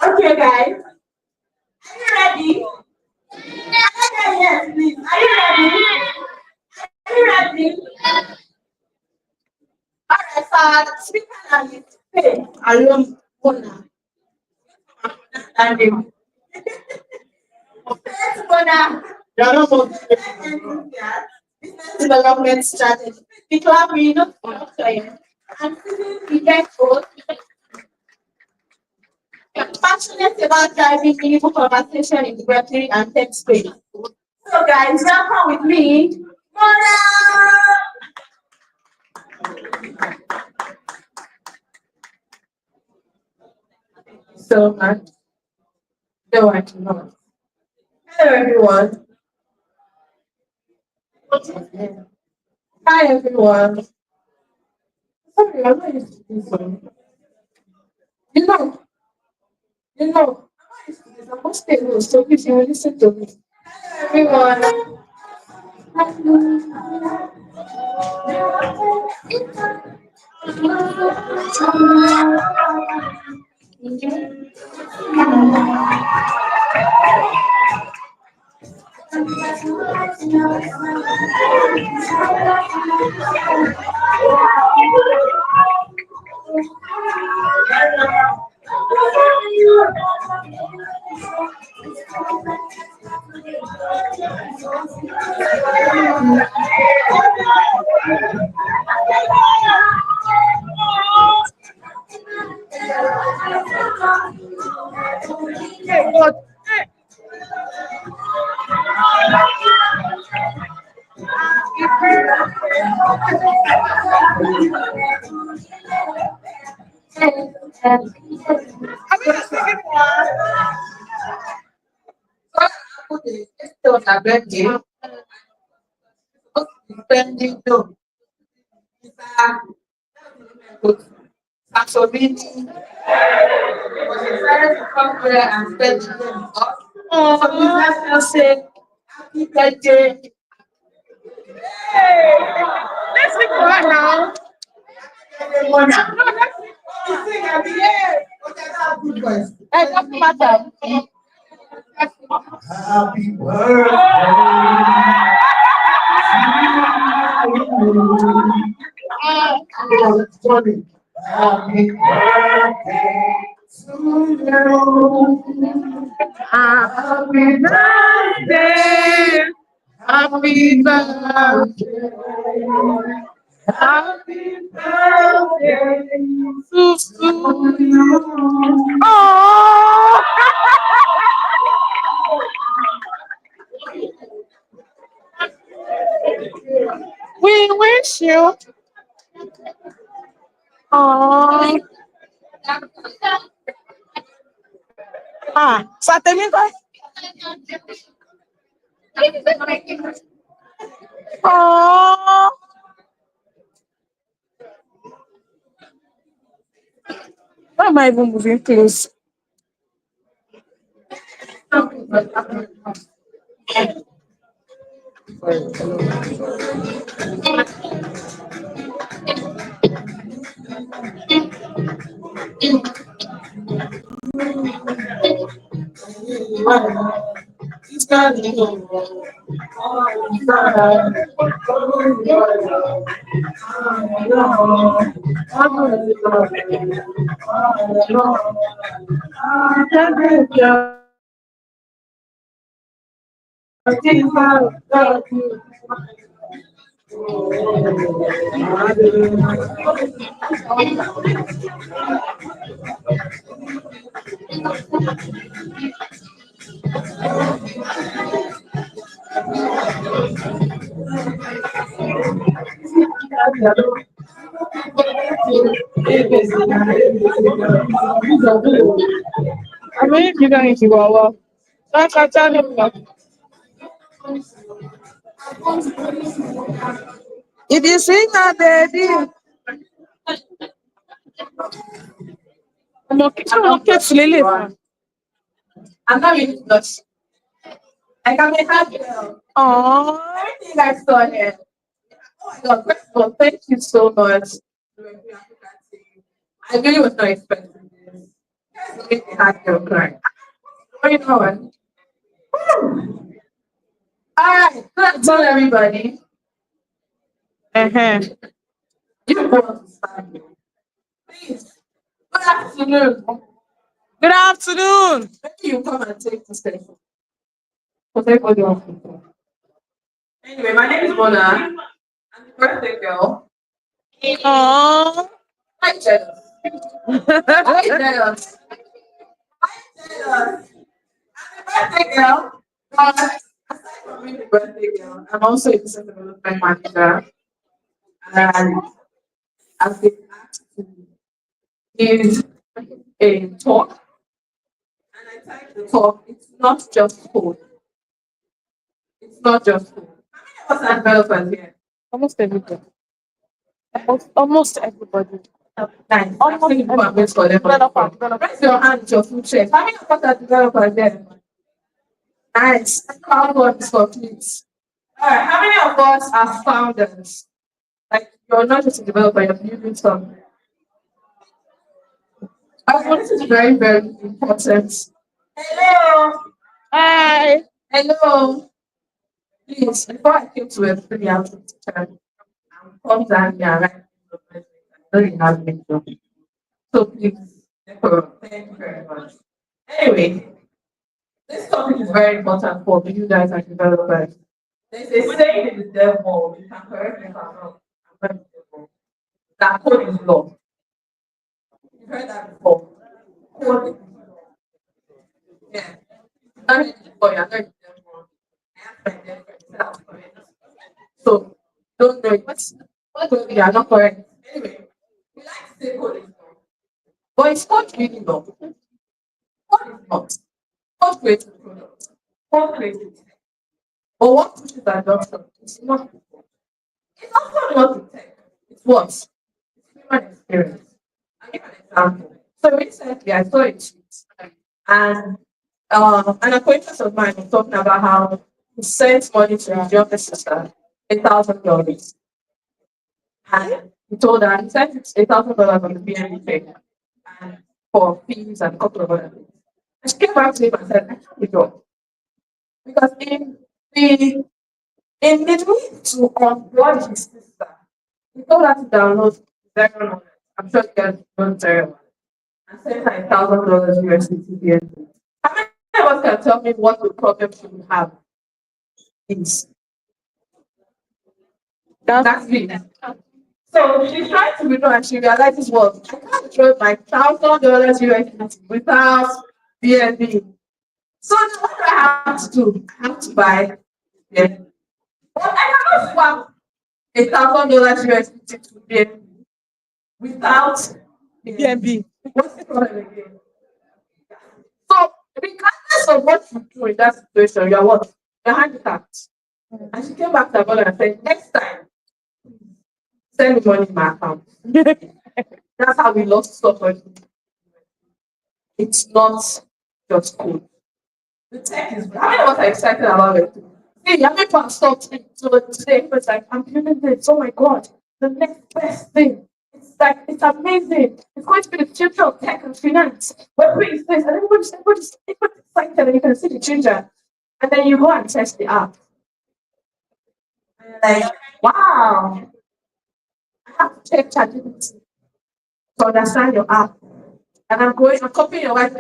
Okay, guys. Are you ready? Yes, please. Are you ready? Are you ready? All right, so the speaker now is Faith Alone Bona. And Faith Bona. Business development strategy. The club we know for client and event goals. Passionate about driving meaningful conversation in the Web3 and tech space. So guys, welcome with me, Mona. So much. No, I cannot. Hello everyone. Hi everyone. Sorry, I'm not used to this one. You know, I'm not used to this. I'm not stable, so please you will listen to me. Everyone. Hey, God. Spending Absolutely. Was decided to come here and spend time with us. So please let's just say happy birthday. Hey! Let's sing for her now. Everyone. No, let's sing happy birthday. Okay, that's good voice. It doesn't matter. Happy birthday. Sorry. Happy birthday to you. Happy birthday. Happy birthday. Happy birthday to you. Oh! We wish you. Oh. Ah, Satemi kọ́. Oh. Why am I even moving close? I mean, you don't need to go well. That's a challenge. If you sing a baby, I'm okay to live. I'm not really touched. Like I'm a happy girl. Aww. Everything I saw here. Oh my god, first of all, thank you so much. I really was not expecting this. You guys make me happy or cry. Going on. Alright, let's tell everybody. Uh-huh. You don't want to start. Please. Good afternoon. Good afternoon. Maybe you come and take the stage. Because everybody wants to talk. Anyway, my name is Mona. I'm the birthday girl. Aww. I'm jealous. I'm jealous. I'm jealous. I'm the birthday girl. But aside from being the birthday girl, I'm also a business development manager. And I've been asked to give a talk. And I type the talk, it's not just code. It's not just code. How many of us are developers here? Almost everybody. Almost everybody. Nice. Almost everybody. Developer. Raise your hand with your full chest. How many of us are developers there? Nice. Proud ones for please. Alright, how many of us are founders? Like you're not just a developer, you're building something. This is very, very important. Hello. Hi. Hello. Please, before I came to F3, I was a teacher. Come down here, right? I know you have me. So please, thank you very much. Anyway, this topic is very important for you guys and developers. There's a saying in the devil, you can correct me if I'm wrong. I'm very devil. That code is law. You've heard that before. Code is law. Yeah. Not in the boy, I'm not in the devil. I have my devil. So don't know what you are not correct. Anyway, we like to say code is law. But it's not really law. Code is not. Code creates a product. Code creates a tech. But what pushes adoption? It's not the code. It's also not the tech. It's what? It's human experience. I'll give an example. So recently I saw a tweet and an acquaintance of mine was talking about how he sent money to his younger sister, $1,000. And he told her he sent $1,000 on the BNB thing and for fees and a couple of other things. And she came back to him and said, I can't withdraw. Because in the need to onboard his sister, he told her to download Zero Knowledge. I'm sure you guys know Zero Knowledge. And sent her $1,000 USDT BNB. How many of us can tell me what the problem she would have is? That's me. So she's trying to withdraw and she realizes, well, I can't withdraw my $1,000 USDT without BNB. So what do I have to do? I have to buy BNB. But I cannot swap $1,000 USDT to BNB without BNB. What's the problem again? So regardless of what you do in that situation, you're what? You're handicapped. And she came back to her brother and said, next time, send me money in my account. That's how we lost so much. It's not just cool. The tech is how many of us are excited about it? See, how many people have stopped today? It's like, I'm feeling this. Oh my god, the next best thing. It's like it's amazing. It's going to be the future of tech and finance. Where is this? And everybody's excited and you can see the ginger. And then you go and test the app. And you're like, wow, I have to check ChatGPT to understand your app. And I'm copying your wife.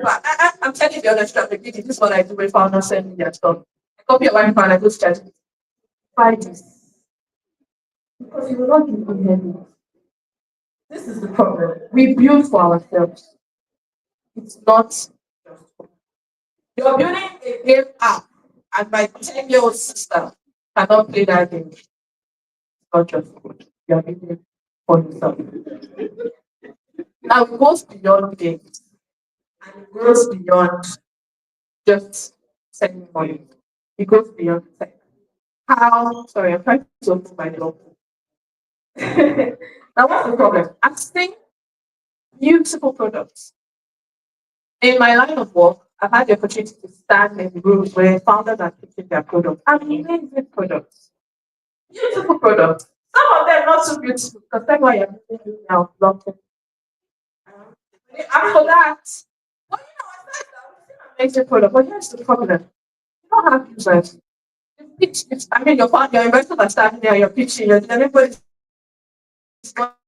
I'm telling the other strategy. This is what I do if I'm not sending their stuff. I copy your wife and I go to ChatGPT. Try this. Because you will not give me any. This is the problem. We build for ourselves. It's not just fun. You're building a game app, and my 10-year-old sister cannot play that game. It's not just good. You're building it for yourself. Now it goes beyond games and it goes beyond just sending money. It goes beyond tech. How sorry, I'm trying to open my door. Now what's the problem? I'm seeing beautiful products. In my line of work, I've had the opportunity to stand in rooms where founders are pitching their products. Amazing products. Beautiful products. Some of them not so beautiful because that's why you're using now blockchain. And for that, well, aside that, we still amazing product, but here's the problem. You don't have users. You pitch it. I mean, your investors are standing there, you're pitching, and everybody's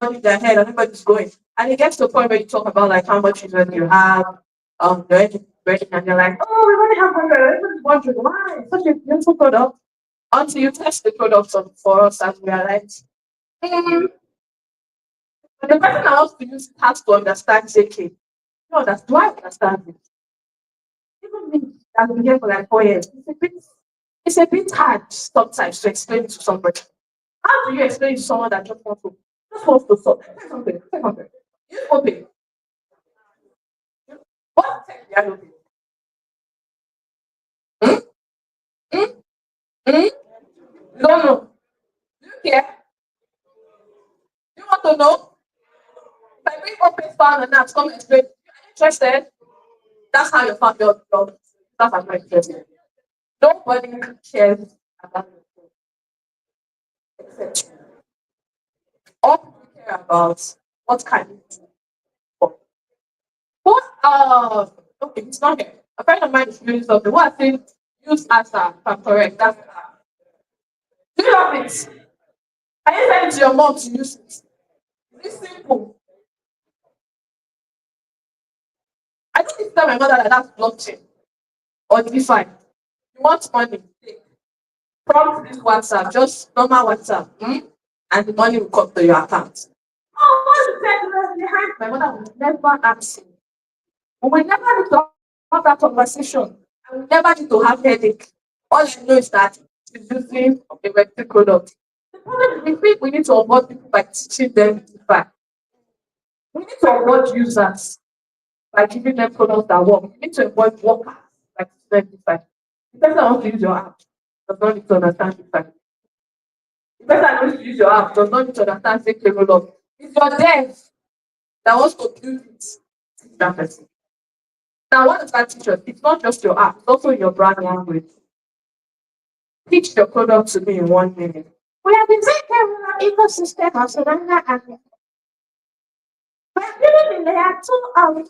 nodding their head, everybody's going. And it gets to a point where you talk about like how much users you have, your education, and you're like, oh, we only have 100, everybody's wondering why it's such a beautiful product. Until you test the product for us and realize, but the person that wants to use it has to understand, say, okay, no, that's do I understand it? Even me, I've been here for like 4 years. It's a bit hard sometimes to explain it to somebody. How do you explain it to someone that just wants to solve? Say something. Say something. You open. What tech they are looking? Hmm? Hmm? Hmm? You don't know. Do you care? Do you want to know? If I bring open file and apps, come explain. Are you interested? That's how you found your stuff are not interested. Nobody cares about your except you. All people care about what can you do for. What okay, it's not here. A friend of mine is doing something. What I think use as a correct. That's do you have it? Can you send it to your mom to use it? It's simple. I don't need to tell my mother that that's blockchain or DeFi. You want money? Take. Prompt this WhatsApp, just normal WhatsApp, and the money will come to your account. Oh, what's the technology behind my mother will never ask you. We will never need to have that conversation. I will never need to have headache. All you know is that she's using a Web3 product. The problem is we think we need to onboard people by teaching them DeFi. We need to onboard users by giving them products that work. You need to onboard workers by teaching them DeFi. The person that wants to use your app does not need to understand DeFi. The person that wants to use your app does not need to understand say roll up. It's your dev that wants to build it. Teach that person. Now, what does that teach us? It's not just your app, it's also your brand language. Pitch your product to me in 1 minute. We have been taking our ecosystem of Savannah and we're building in layer two of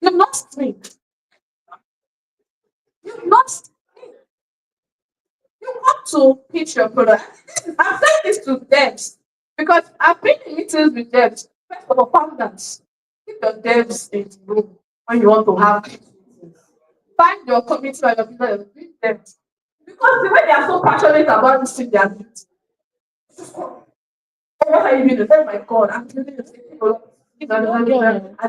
you lost me. You lost me. You want to pitch your product. I've said this to devs because I've been in meetings with devs. First of all, founders, keep your devs in the room when you want to have meetings. Find your committee or your people and meet them. Because the way they are so passionate about this thing they are doing. What are you doing? Oh my god, I'm doing this thing. And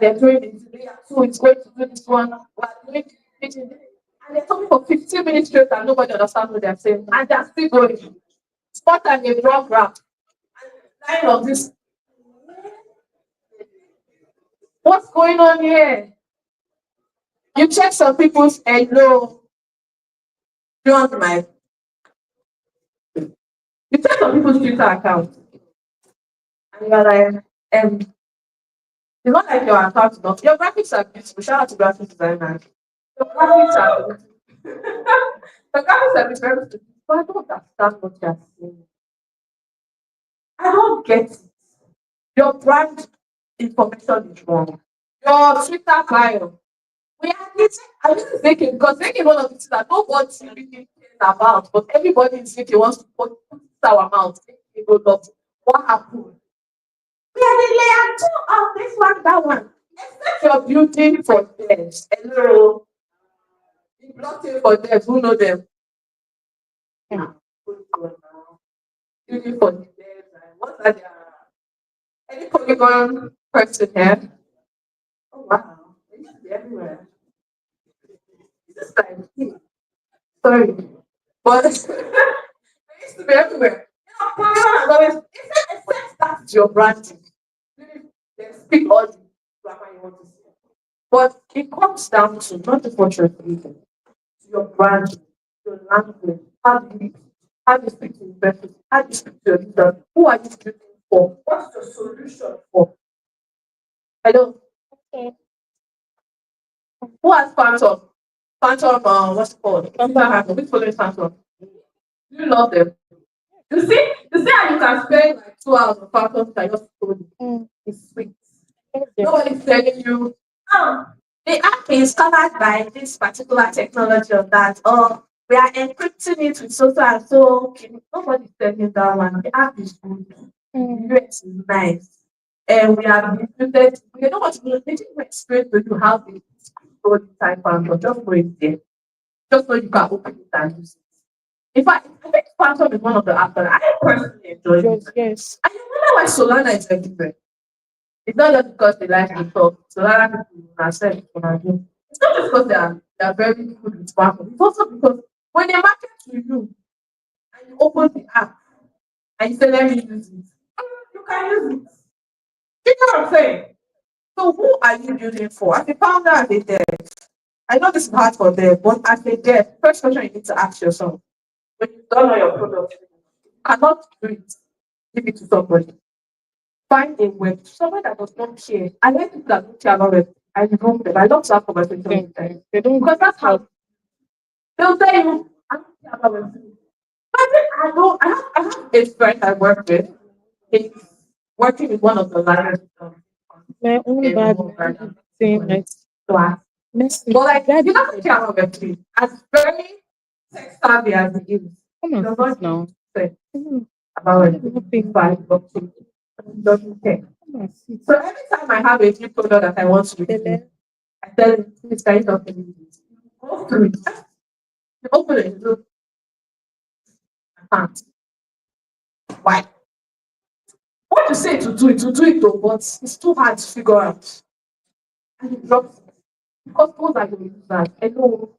they're doing it today. So it's going to do this one. We're doing it. And they're talking for 15 minutes straight and nobody understands what they're saying. And they're still going. Spot and a program. And line of this. What's going on here? You check some people's hello. Beyond my you check some people's Twitter account and you're like, it's not like your account is not your graphics are beautiful. Shout out to graphic designers. Your graphics are beautiful. Your graphics are very beautiful. But I don't understand what you're saying. I don't get it. Your brand information is wrong. Your Twitter bio. We are this I was thinking because thinking one of the things that nobody really cares about, but everybody is thinking wants to put our mouth. People love what happened. We are the layer two of this one, that one. Except you're building for devs. Hello. You blocking for devs, who know them? Yeah. Building for the devs. What are their any Polygon person here? Oh wow. They used to be everywhere. It's just like sorry. But they used to be everywhere. Polygon has always except that's your branding. They speak all the grammar you want to say. But it comes down to not just what you're thinking, to your brand, your language, how do you speak to investors, how do you speak to your leaders, who are you speaking for? What's your solution for? I don't who has Phantom? Phantom what's it called? Which following Phantom? Do you love them? You see how you can spend like 2 hours on Phantom that just told you. It's sweet. Nobody's telling you, oh, the app is covered by this particular technology of that, or we are encrypting it with so and so. Nobody's telling you that one. The app is good. The UX is nice. And we have included, we don't want to do anything explain to you how the code type and but just go in there. Just so you can open it and use it. In fact, I think Phantom is one of the apps that I personally enjoy. Yes. And you wonder why Solana is everywhere. It's not just because they like to talk. So a lot of people are saying it's not just because they are very good with marketing. It's also because when they market to you and you open the app and you say let me use it, you can use it. You know what I'm saying? So who are you building for? As a founder, as a dev, I know this is hard for them, but as a dev, first question you need to ask yourself when you don't know your product, you cannot do it, give it to somebody. Find a web, someone that does not care. I like people that don't care about it. I know them. I love to have conversations with them. They don't Because that's how they'll tell you, I don't care about it. But then I know I have a friend I work with. He's working with one of the lions my own bad saying like class. messy. But like That he doesn't care about Web3. As very tech savvy as he is, come he on does sit not now. say Come about Web3 blockchain. He doesn't care. on sit. So every time I have a new product that I want to review, I tell him, please can you talk to me? Go through it. You open it, look, I can't. Why? What you say to do it though, but it's too hard to figure out. And he drops it. Because those are the users. I know.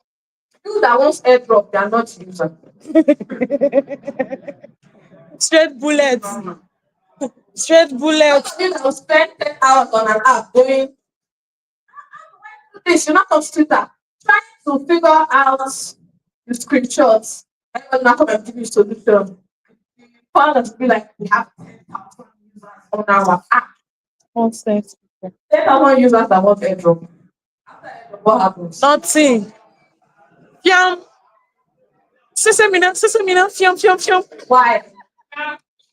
You that wants airdrop, they are not users. Straight bullets. Straight bullets. You that will spend 10 hours on an app going this, you're not on Twitter. Trying to figure out the screenshots. I'm not going to give you solution. found us to be like we have 10,000 users on our app. Nonsense. 10,000 users that want airdrop. After airdrop, what happens? Nothing. Fiam. Sisemina, fiam. Why?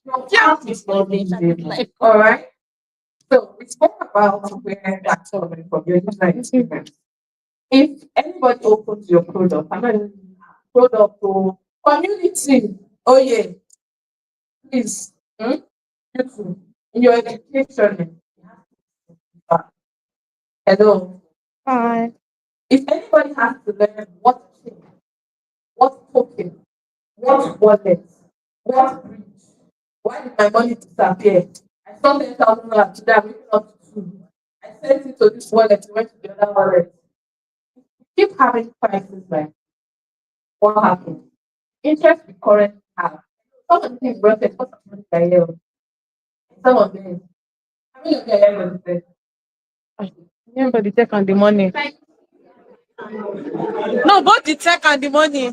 Your account is not being stable. All right. So we spoke about where that's coming from your user experience. If anybody opens your product, I mean product or community, oh yeah, please, YouTube, in your education. Hello. Hi. If anybody has to learn what token, what wallet, what bridge, why did my money disappear? I saw 10,000 today, I'm waking up to two. I sent it to this wallet, it went to the other wallet. Keep having crises like what happened? Interest we currently have. Some of them brought it, what happened to year? Some of them, how many of them ever said? Remember the tech and the money. No, both the tech and the money.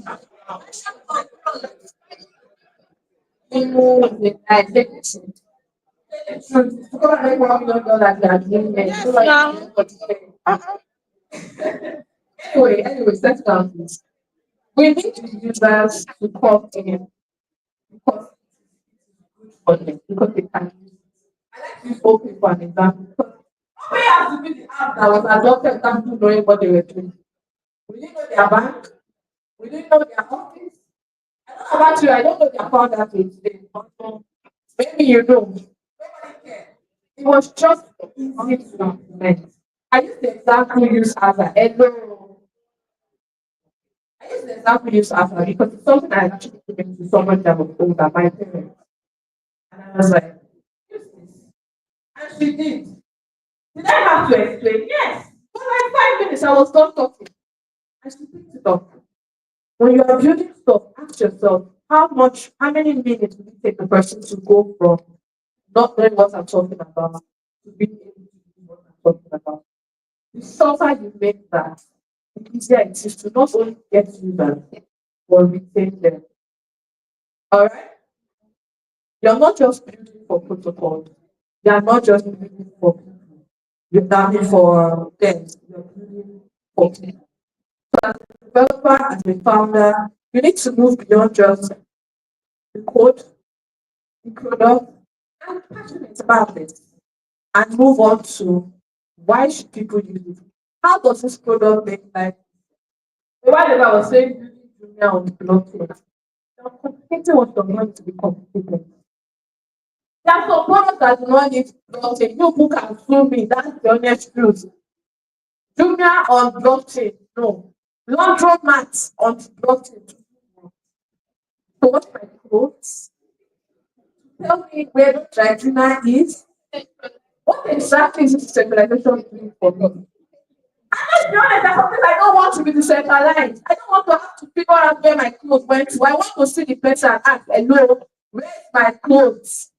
I take it. $1 million they are giving them. Yes, now. Anyway, let's down this. We need the users to come in because it's good for them, because they can use it. I like to use open for an example. Because nobody has to be the app that was adopted without people knowing what they were doing. We didn't know their bank, we didn't know their office. I don't know about you, I don't know their founder till today. Maybe you know. Nobody cared. It was just easy to implement. I used the example use as a hello. I use the example use as a because it's something I actually given to someone that was older, my parents. And I was like, use this. And she did. Did I have to explain? Yes. For like 5 minutes, I was done talking. And she picked it up. When you are building stuff, ask yourself, how many minutes will it take the person to go from not knowing what I'm talking about to being able to do what I'm talking about? The shorter you make that, the easier it is to not only get users, but retain them. All right? You're not just building for protocol. You're not just building for people. You're building for them. You're building for people. Developer, as a founder, you need to move beyond just the code, the product, and passionate about it, and move on to why should people use it? How does this product make life? While I was saying building Jumia on the blockchain, I'm complicating what you're going to be complicated. There are some products that do not need blockchain. You who can sue me, that's the honest truth. Jumia on blockchain, no. Laundromat on blockchain. So what my clothes? Tell me where the dry cleaner is. What exactly is this centralization doing for me? Let's be honest, there's something I don't want to be decentralized. I don't want to have to figure out where my clothes went to. I want to see the person and ask, hello, where's my clothes?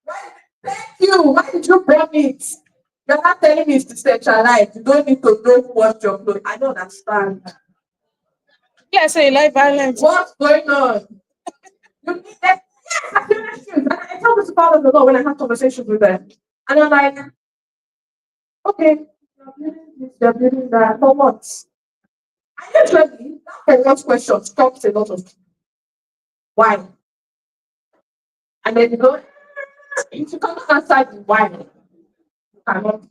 Why, thank you. Why did you bring it? You're not telling me it's decentralized. You don't need to know who wants your clothes. I don't understand. Yeah, so you like violence. What's going on? You need that. Yes, I feel like you. I tell this part of the law when I have conversations with them. And I'm like, okay, you're building that. For what? And usually, that first question stops a lot of people. Why? And then you go, if you cannot answer the why, you cannot.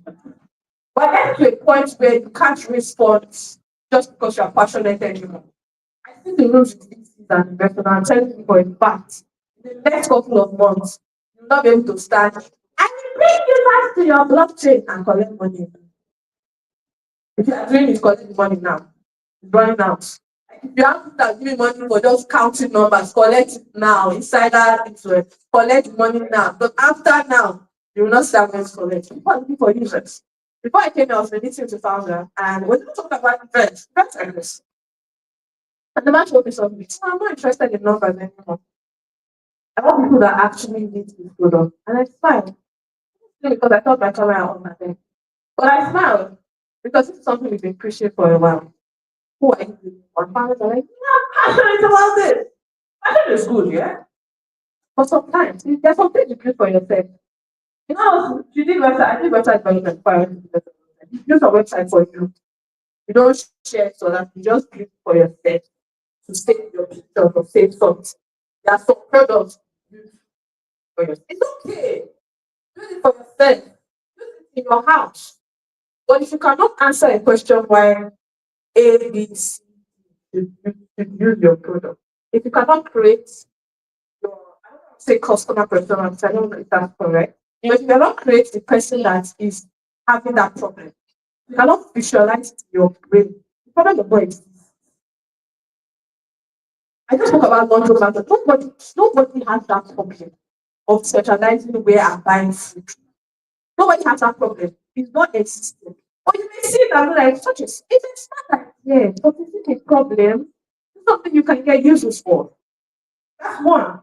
But get to a point where you can't respond just because you're passionate anymore. I see the rules with VCs and investors, and I'm telling you for a fact, in the next couple of months, you'll not be able to start. And you bring users to your blockchain and collect money. If you are doing it, collect the money now. It's running out. Like if you have people that give me money for just counting numbers, collect it now. Insider influence, collect the money now. But after now, you will not start going to collect. People are looking for users. Before I came here, I was meditating with the founder, and when we talked about events like this. And the man told me something. So I'm not interested in numbers anymore. I want people that actually need this product. And I smiled. Because I thought my camera on my head. But I smiled because it's something we've been preaching for a while. Who are you? Our founders are like, yeah, I'm passionate about this. Passion is good, yeah? But sometimes there's something you do for yourself. You know, you did website, I did website development for you use a website for you. You don't share it so that you just do it for yourself to save your picture or save something. There are some products you use for yourself. It's okay. Do it for yourself. Do it in your house. But if you cannot answer a question why A, B, C, you use your product. If you cannot create your, I don't want to say customer persona, because I don't know if that's correct. But if you cannot create the person that is having that problem, you cannot visualize it in your brain. The problem of not exist. I just talk about laundry matter. Nobody has that problem of specializing where I'm buying food. Nobody has that problem. It's not existing. Or you may see it and be like, such as it's not like yeah, but is it a problem? It's something you can get uses for. That's one.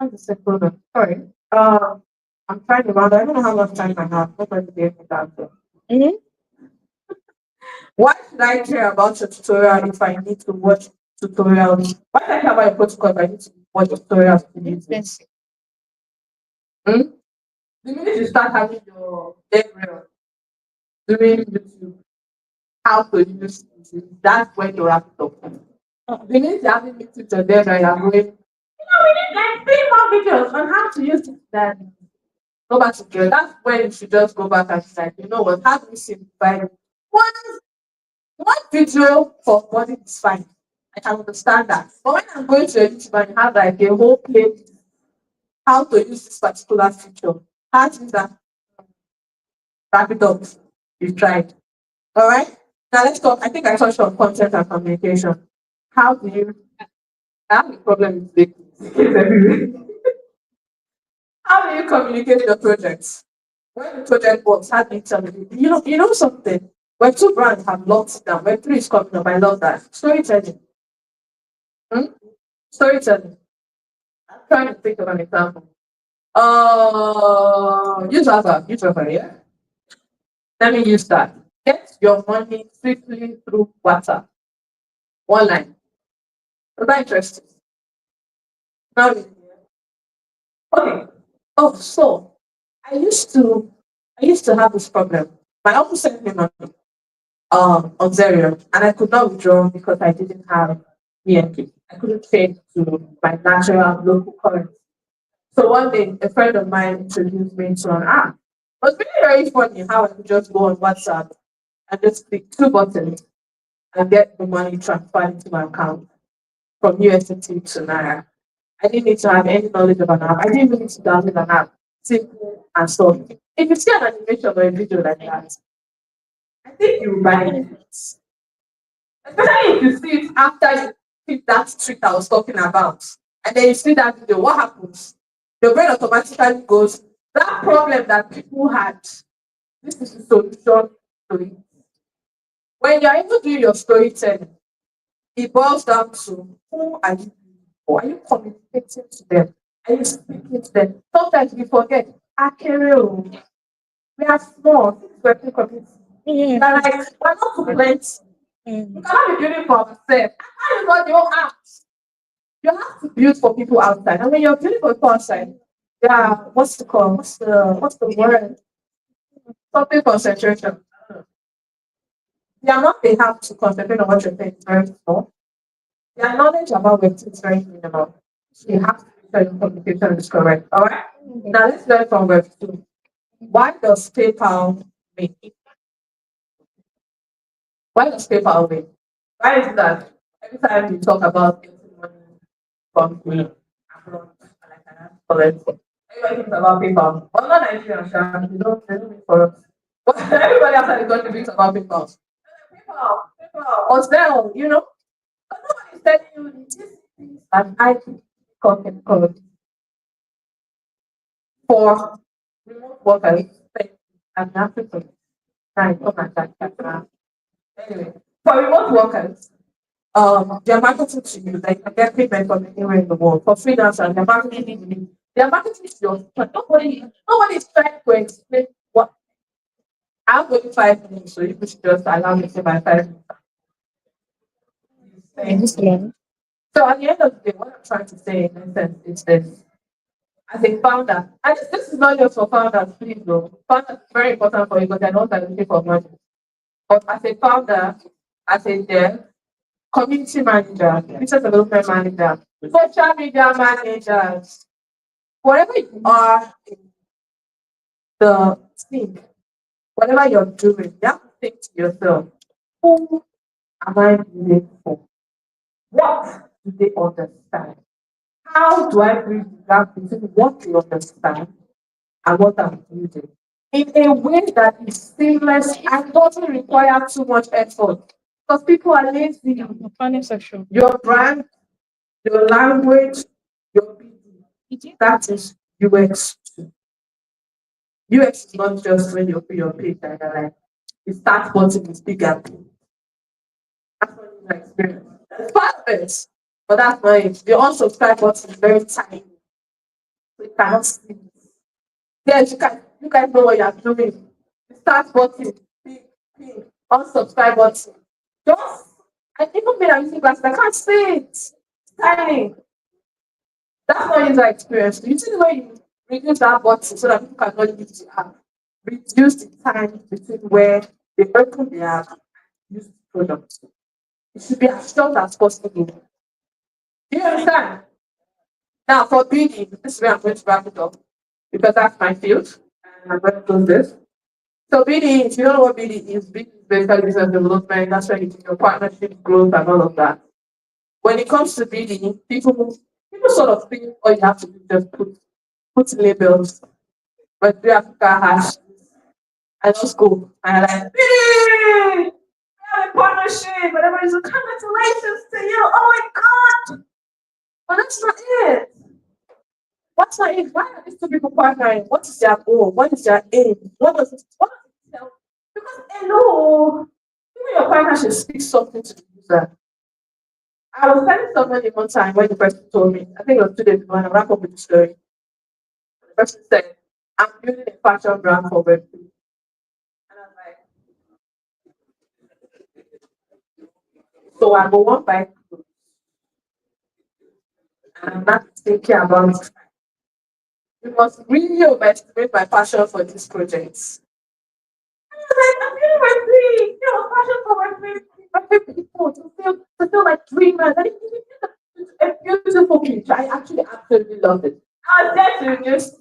That's the second problem. Sorry. I'm trying to round. I don't know how much time I have. Nobody gave me that. Mhm. Why should I care about your tutorial if I need to watch tutorials? Why should I care about your protocol if I need to watch tutorials to use it? Hmm? The minute you start having your Gabriel doing YouTube, how to use it, that's when you wrap it up. The minute you're having meetings and then you're going, we need like 3 more videos on how to use it, then go back to drill. That's when you should just go back and say, you know what, how do we simplify it? One, one video for body is fine. I can understand that. But when I'm going to a YouTube and have like a whole playlist, how to use this particular feature, how to use that, wrap it up. You've tried. All right. Now let's talk. I think I touched on content and communication. How do you I have a problem with this. How do you communicate your projects? When the project works, how do you tell me? You know something. When two brands have locked it down, when three is coming up, I love that. Storytelling. Hmm? Storytelling. I'm trying to think of an example. Use Ava, yeah? Let me use that. Get your money swiftly through WhatsApp. One line. Is that interesting? Now, okay. Oh, so I used to I used to have this problem. My uncle sent me money on Zerion and I could not withdraw because I didn't have BNP. I couldn't pay to my natural local currency. So one day a friend of mine introduced me to an app. It was really very funny how I could just go on WhatsApp and just click two buttons and get the money transferred into my account from USDT to Naira. I didn't need to have any knowledge of an app. I didn't even need to download an app. Simple and so if you see an animation or a video like that, I think you will buy it. Especially if you see it after you hit that trick I was talking about. And then you see that video, what happens? Your brain automatically goes, that problem that people had, this is the solution to it. When you're able to do your storytelling, it boils down to who are you or are you communicating to them? Are you speaking to them? Sometimes we forget, Akere, we are small, we're community. Yeah. They're like, we're not too plenty. Mm. You cannot be building for yourself. That is what you have. You have to build for people outside. And when you're building for people outside, yeah, what's the call? What's the word? Something concentration. The amount they have to concentrate on what you're saying is very small. Their knowledge about Web2 is very minimal. So you have to make sure your communication is correct. All right. Now let's learn from Web2. Why does PayPal win? Why does PayPal win? Why is that? Every time we talk about getting money from the abroad, and I can collect, everybody thinks about PayPal. Well, not Nigerian, sure. They don't win for us. But everybody outside the country thinks about PayPal. PayPal, or Zelle. But nobody's telling you these things that I think content code for remote workers and African. Right, oh my God. Anyway, for remote workers, they're marketing to you, like I get payment from anywhere in the world. For freelancers, they're marketing to you. They're marketing to your but nobody is trying to explain what I'm going 5 minutes, so you should just allow me to my 5 minutes. This one. So at the end of the day, what I'm trying to say in essence is this. as a founder, and this is not just for founders, please, though. Founders is very important for you because they're not looking for money. But as a founder, as a dev, community manager, business development manager, social media managers, whatever you are in the team, whatever you're doing, you have to think to yourself, who am I doing for? What do they understand? How do I bridge the gap between what they understand and what I'm building? In a way that is seamless and doesn't require too much effort. Because people are lazy. The planning section. Your brand, your language, your BD, that is UX. UX is not just when you open your page and you're like, the start button is bigger. That's not user experience. That's part of it. But that's not it. The unsubscribe button is very tiny. So you cannot see it. Yes, you guys know what you're doing. The start button, big, big, unsubscribe button. Just I even when I'm using glasses, I can't see it. It's tiny. That's not user experience. You see the way you reduce that button so that people can not use the app. Reduce the time between where they open the app and use the product. It should be as short as possible. Do you understand? Now for bidding, this is where I'm going to wrap it up because that's my field and I'm going to do this. So bidding, if you don't know what bidding is basically business development, that's where you do your partnership growth and all of that. When it comes to bidding, people sort of think all you have to do is just put labels, but the Africa has and just go and you're like bidding! We have a partnership, whatever is congratulations to you. Oh my god! But that's not it. What's not it? Why are these two people partnering? What is their goal? What is their aim? What does it tell? Because hello, even your partnership speaks something to the user. I was telling somebody one time when the person told me, I think it was 2 days ago, and I wrap up with the story. The person said, I'm building a fashion brand for Web3. And I'm like, so I go one by clothes, and I'm not thinking about it. You must really overestimate my passion for these projects. Like, I'm feeling my dream. You know, passion for my dream. My favorite people to feel like dreamers. And it's a beautiful picture. I actually absolutely love it. I was there to just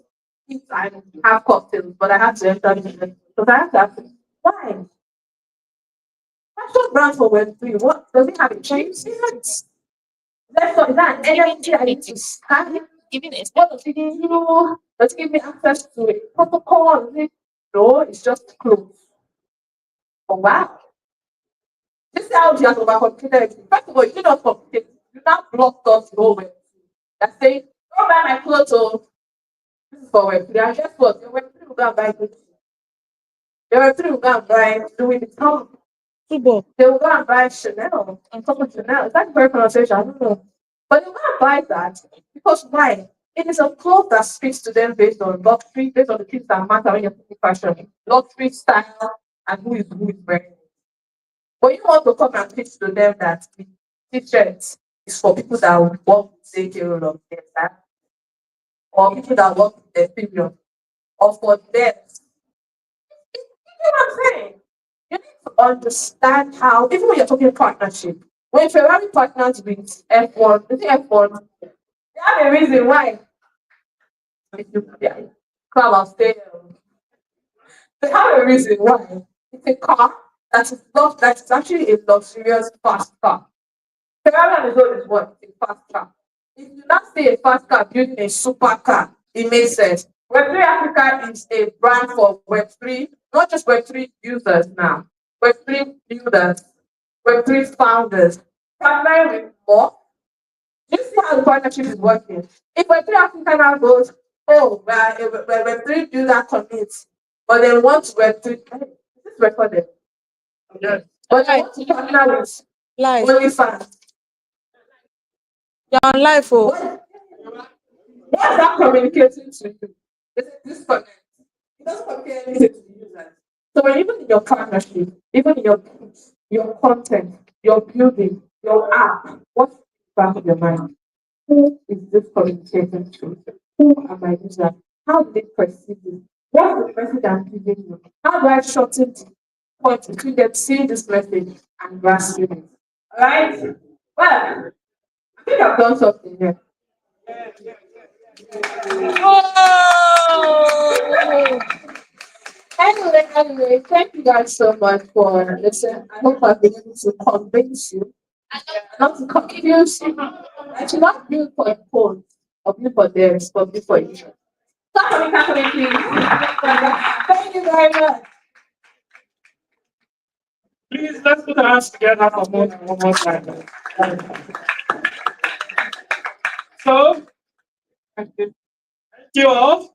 eat and have cocktails, but I had to enter the business because I have to ask them, why? Fashion brand for Web3. What does it have a change? Is that an energy I need to have? Giving it. What does it do? Does it give me access to a protocol? No, it's just clothes. Oh wow. This is how you have overcomplicated everything. First of all, you do not complicate. You now block us the whole way. That's saying, don't buy my clothes. Oh, this is for Web3. And guess what? Your Web3 will go and buy Gucci. Your Web3 will go and buy Louis Vuitton. Football. They will go and buy Chanel on top of Chanel. Is that correct pronunciation? I don't know. But they'll go and buy that because why? It is a cloth that speaks to them based on luxury, based on the things that matter when you're putting fashion. Luxury, style, and who is wearing it. But you want to come and pitch to them that the t-shirt is for people that work with payroll of their staff, or people that work with their period, or for them. You know what I'm saying? You need to understand how, even when you're talking partnership, when Ferrari partners with F1, the F1, they have a reason why. If you club of stay, they have a reason why. It's a car that is actually a luxurious fast car. Ferrari on its own is what? A fast car. If you not say a fast car building a super car, it makes sense. Web3 Africa is a brand for Web3, not just Web3 users now, Web3 builders, Web3 founders, partnering with more. Do you see how the partnership is working? If Web3 Africa now goes, oh, well, Web3 builder commits, but they want Web3, is this recorded? Yes. But they want to partner with Life. OnlyFans. You're on life. Oh. What's that communicating to you? It's a disconnect. It doesn't compare anything to the users. So when even in your partnership, even in your pitch, your content, your building, your app, what's back of your mind? Who is this communicating to? Who am I using? How do they perceive it? What's the message I'm giving you? How do I shorten the point between them seeing this message and grasping it? Alright? Well, I think I've done something here. Anyway, thank you guys so much for listening. I hope I've been able to convince you, not to confuse you. I should not build for a phone or build for theirs, but build for each other. Stop for me, clap for me, please. Thank you very much. Please let's put our hands together for one more time. So, thank you all.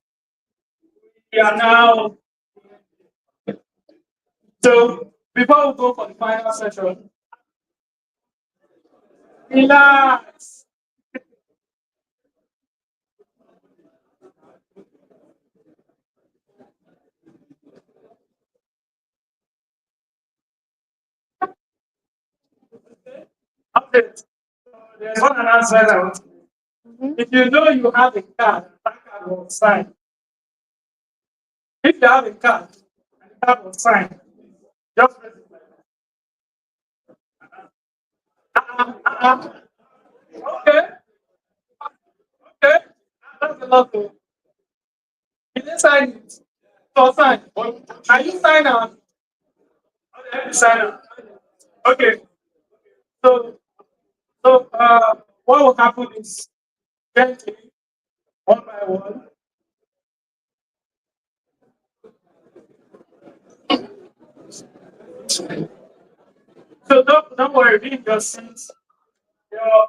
We are now. So, before we go for the final session, relax. Update. There's one announcement I want to make. If you know you have a card, that card will sign. If you have a card, and the card will sign, just press it like that. Okay, okay. That's a lot to. You didn't sign it. So sign. Are you sign on? Okay, sign on. Okay. So, what will happen is gently, one by one. So don't worry, be in your seats.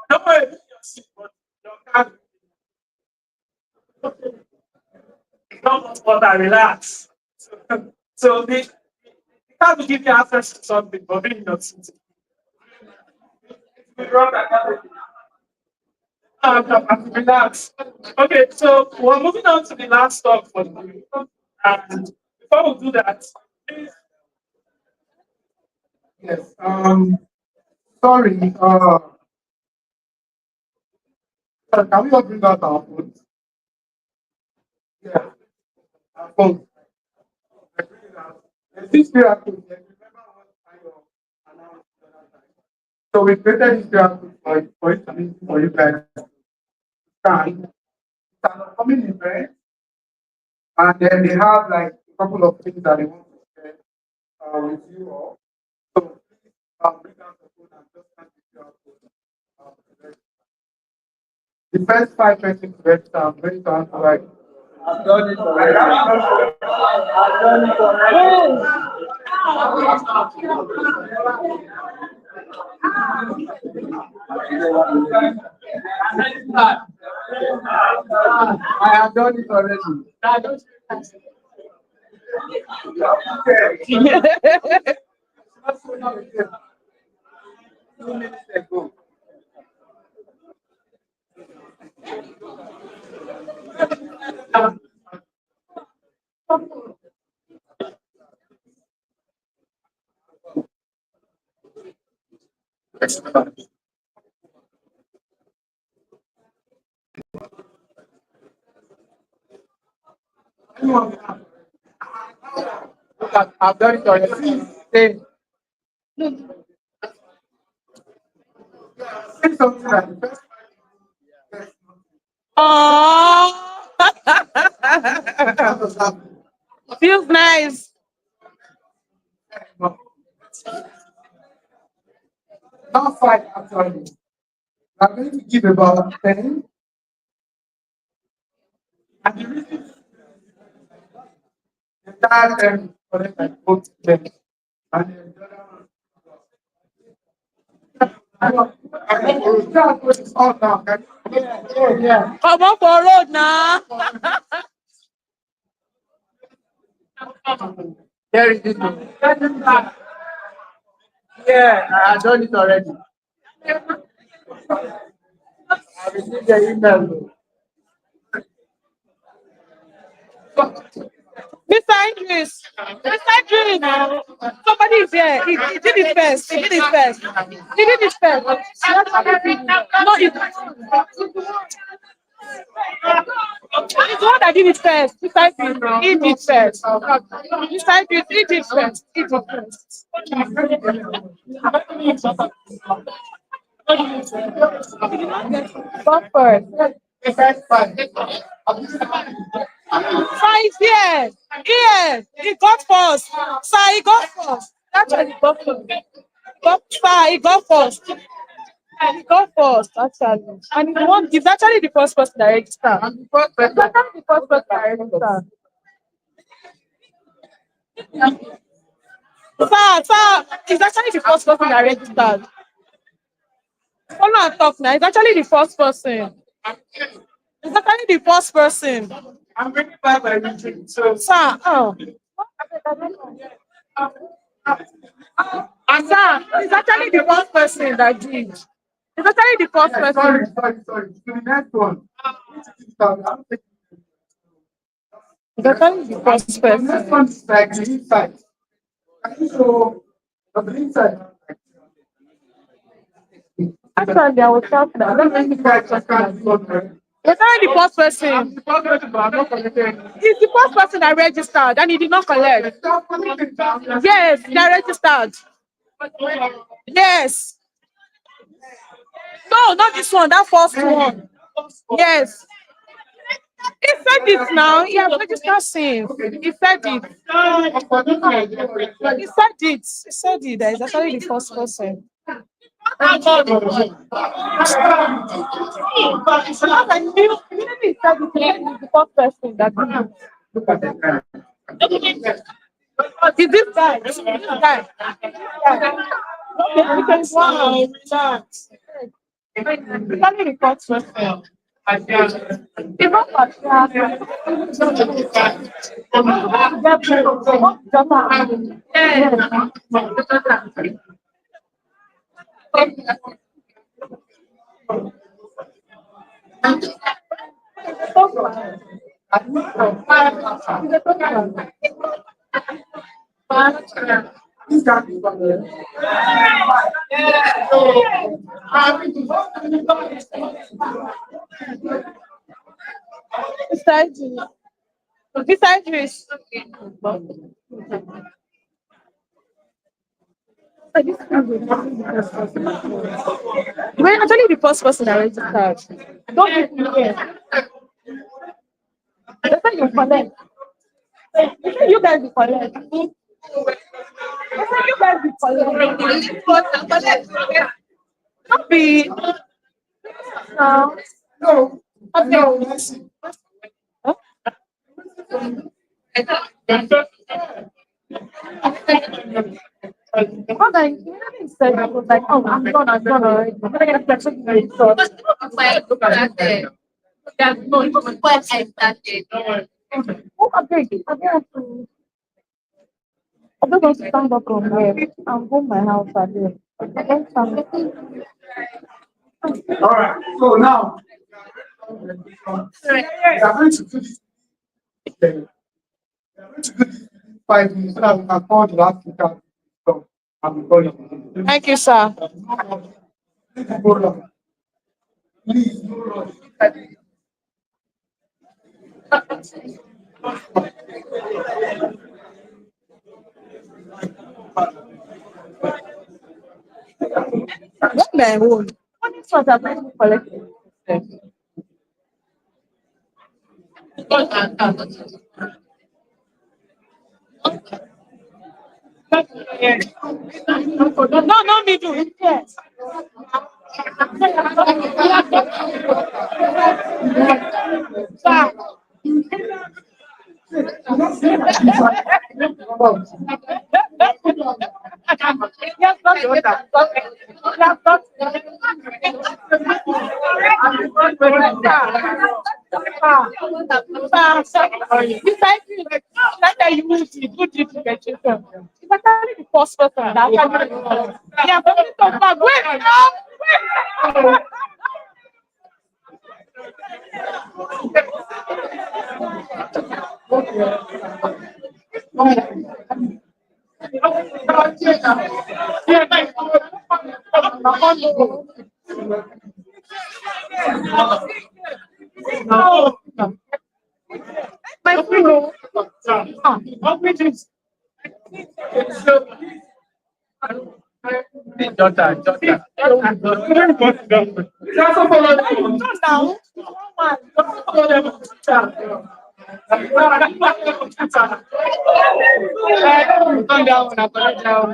Don't worry, be in your seat, but your card. Don't water, relax. So the card will give you access to something, but be in your seat. Relax. Okay, so we're moving on to the last talk for the day. And before we do that, please. Yes. Sorry. Can we all bring out our phones? Yeah. Our phones. Bring it out. There's this QR code. Remember what I announced the other time. So we created this QR code for it to be for you guys to scan. It's an upcoming event, and then they have like a couple of things that they want to share with you all. So please bring out the phone and just scan the QR code. The first 5 persons to register, I'm going to answer like. I've done it already. I've done it already. I have done it already. Okay. 2 minutes ago. I've done it already. Say something like the first. Oh, feels nice. Not 5 actually. I'm going to give about 10. And the reason the third collect like both them. And then the other one. It's all now. Yeah. Come on for road now. There it is. Yeah, I have done it already. I received the email. Mr. Idris. Mr. Idris. Somebody is here. He did it first. He did it first. He did it first. No, it's the one that did it first. Mr. Idris. He did first. Mr. Idris. He did first. He did first. Go first. Five years. Yes. He got first. Sir, he got first. That's why he got first. Sir, he got first. He got first, actually. And he's actually the first person that registered. He's actually the first person that registered. Sir, he's actually the first person that registered. Follow and talk now. He's actually the first person. He's actually the first person. I'm bringing back my region. So, Sir, oh. And sir, he's actually the first person that did. He's actually the first person. Sorry. The next one. He's actually the first The next person. one is like the inside. So, the inside. Actually, I was talking about You guys are can't go there. he's actually the first person. I'm not connected. He's the first person that registered and he did not collect. Stop connecting down. Yes, that registered. Yes. No, not this one, that first one. Yes. He said it now. He has registered since. He said it. He said it. He said it. That is actually the first person. Immediately he said it. He's the first person that did it. Look at that guy. Is this guy? This guy. Wow, relax. It's only the first person. It's not This guy is from there. Beside this. We're actually the first person that registered. Don't get me here. That's why you collect. You guys be collect. That's why you guys be collect. Don't be. No. No. Huh? Hold on, you never said I was like, oh, I'm done already. I'm gonna get a flexible rate. So, no, it was before I started. Oh, okay. I'm just going to stand up from here and go my house at there. All right. So now, we are going to do this. We are going to do this 5 minutes so that we can call the Afrika. So, I'm calling. Thank you, sir. Please, no rush. Please, no rush. What my own? What is what I'm going to collect? No, me do. Yes. Sir. Yes, not the other. Yes, not. That you will see good education. It's actually the first person that yeah, but we talk about wait now. No. My friend. What which is Jota. You also follow them. Now. Follow them on Twitter. Calm down, now, calm down.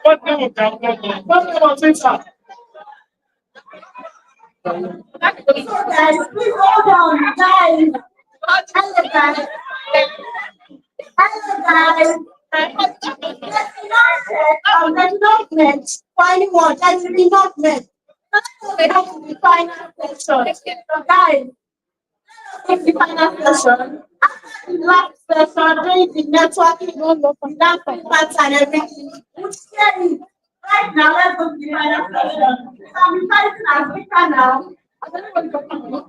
What name of that? What name on Twitter? So guys, please hold on, guys. Hello guys. Hello guys. There's not meant for anyone. There's really not meant. We have to be final session. So guys, it's the final session. After the last session, during the networking, the dance parts and everything, we'll share it. Right now, let's go to the final session. So I'm inviting Afrika now. I don't know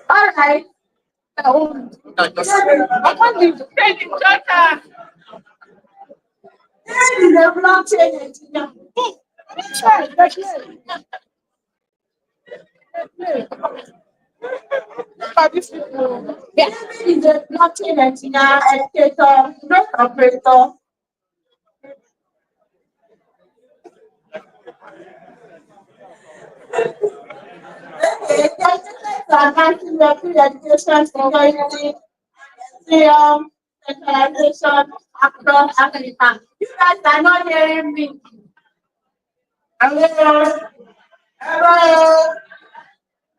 all right. I can't leave the training, Jota. This is a blockchain engineer. That's right, that's right. Yeah, this is a blockchain engineer, educator, not operator. Okay, dedicated to advancing the education, security, centralization across Africa. You guys are not hearing me. Hello. Hello.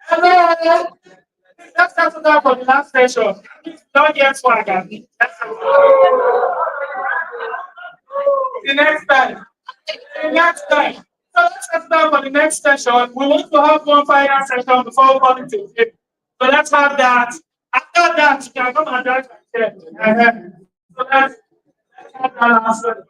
Hello. Let's settle down for the last session. Don't get swagger. The next time. The next time. So let's settle down for the next session. We want to have one final session before we come into it. So let's have that. After that, you can come and join my chair. So let's have that last session.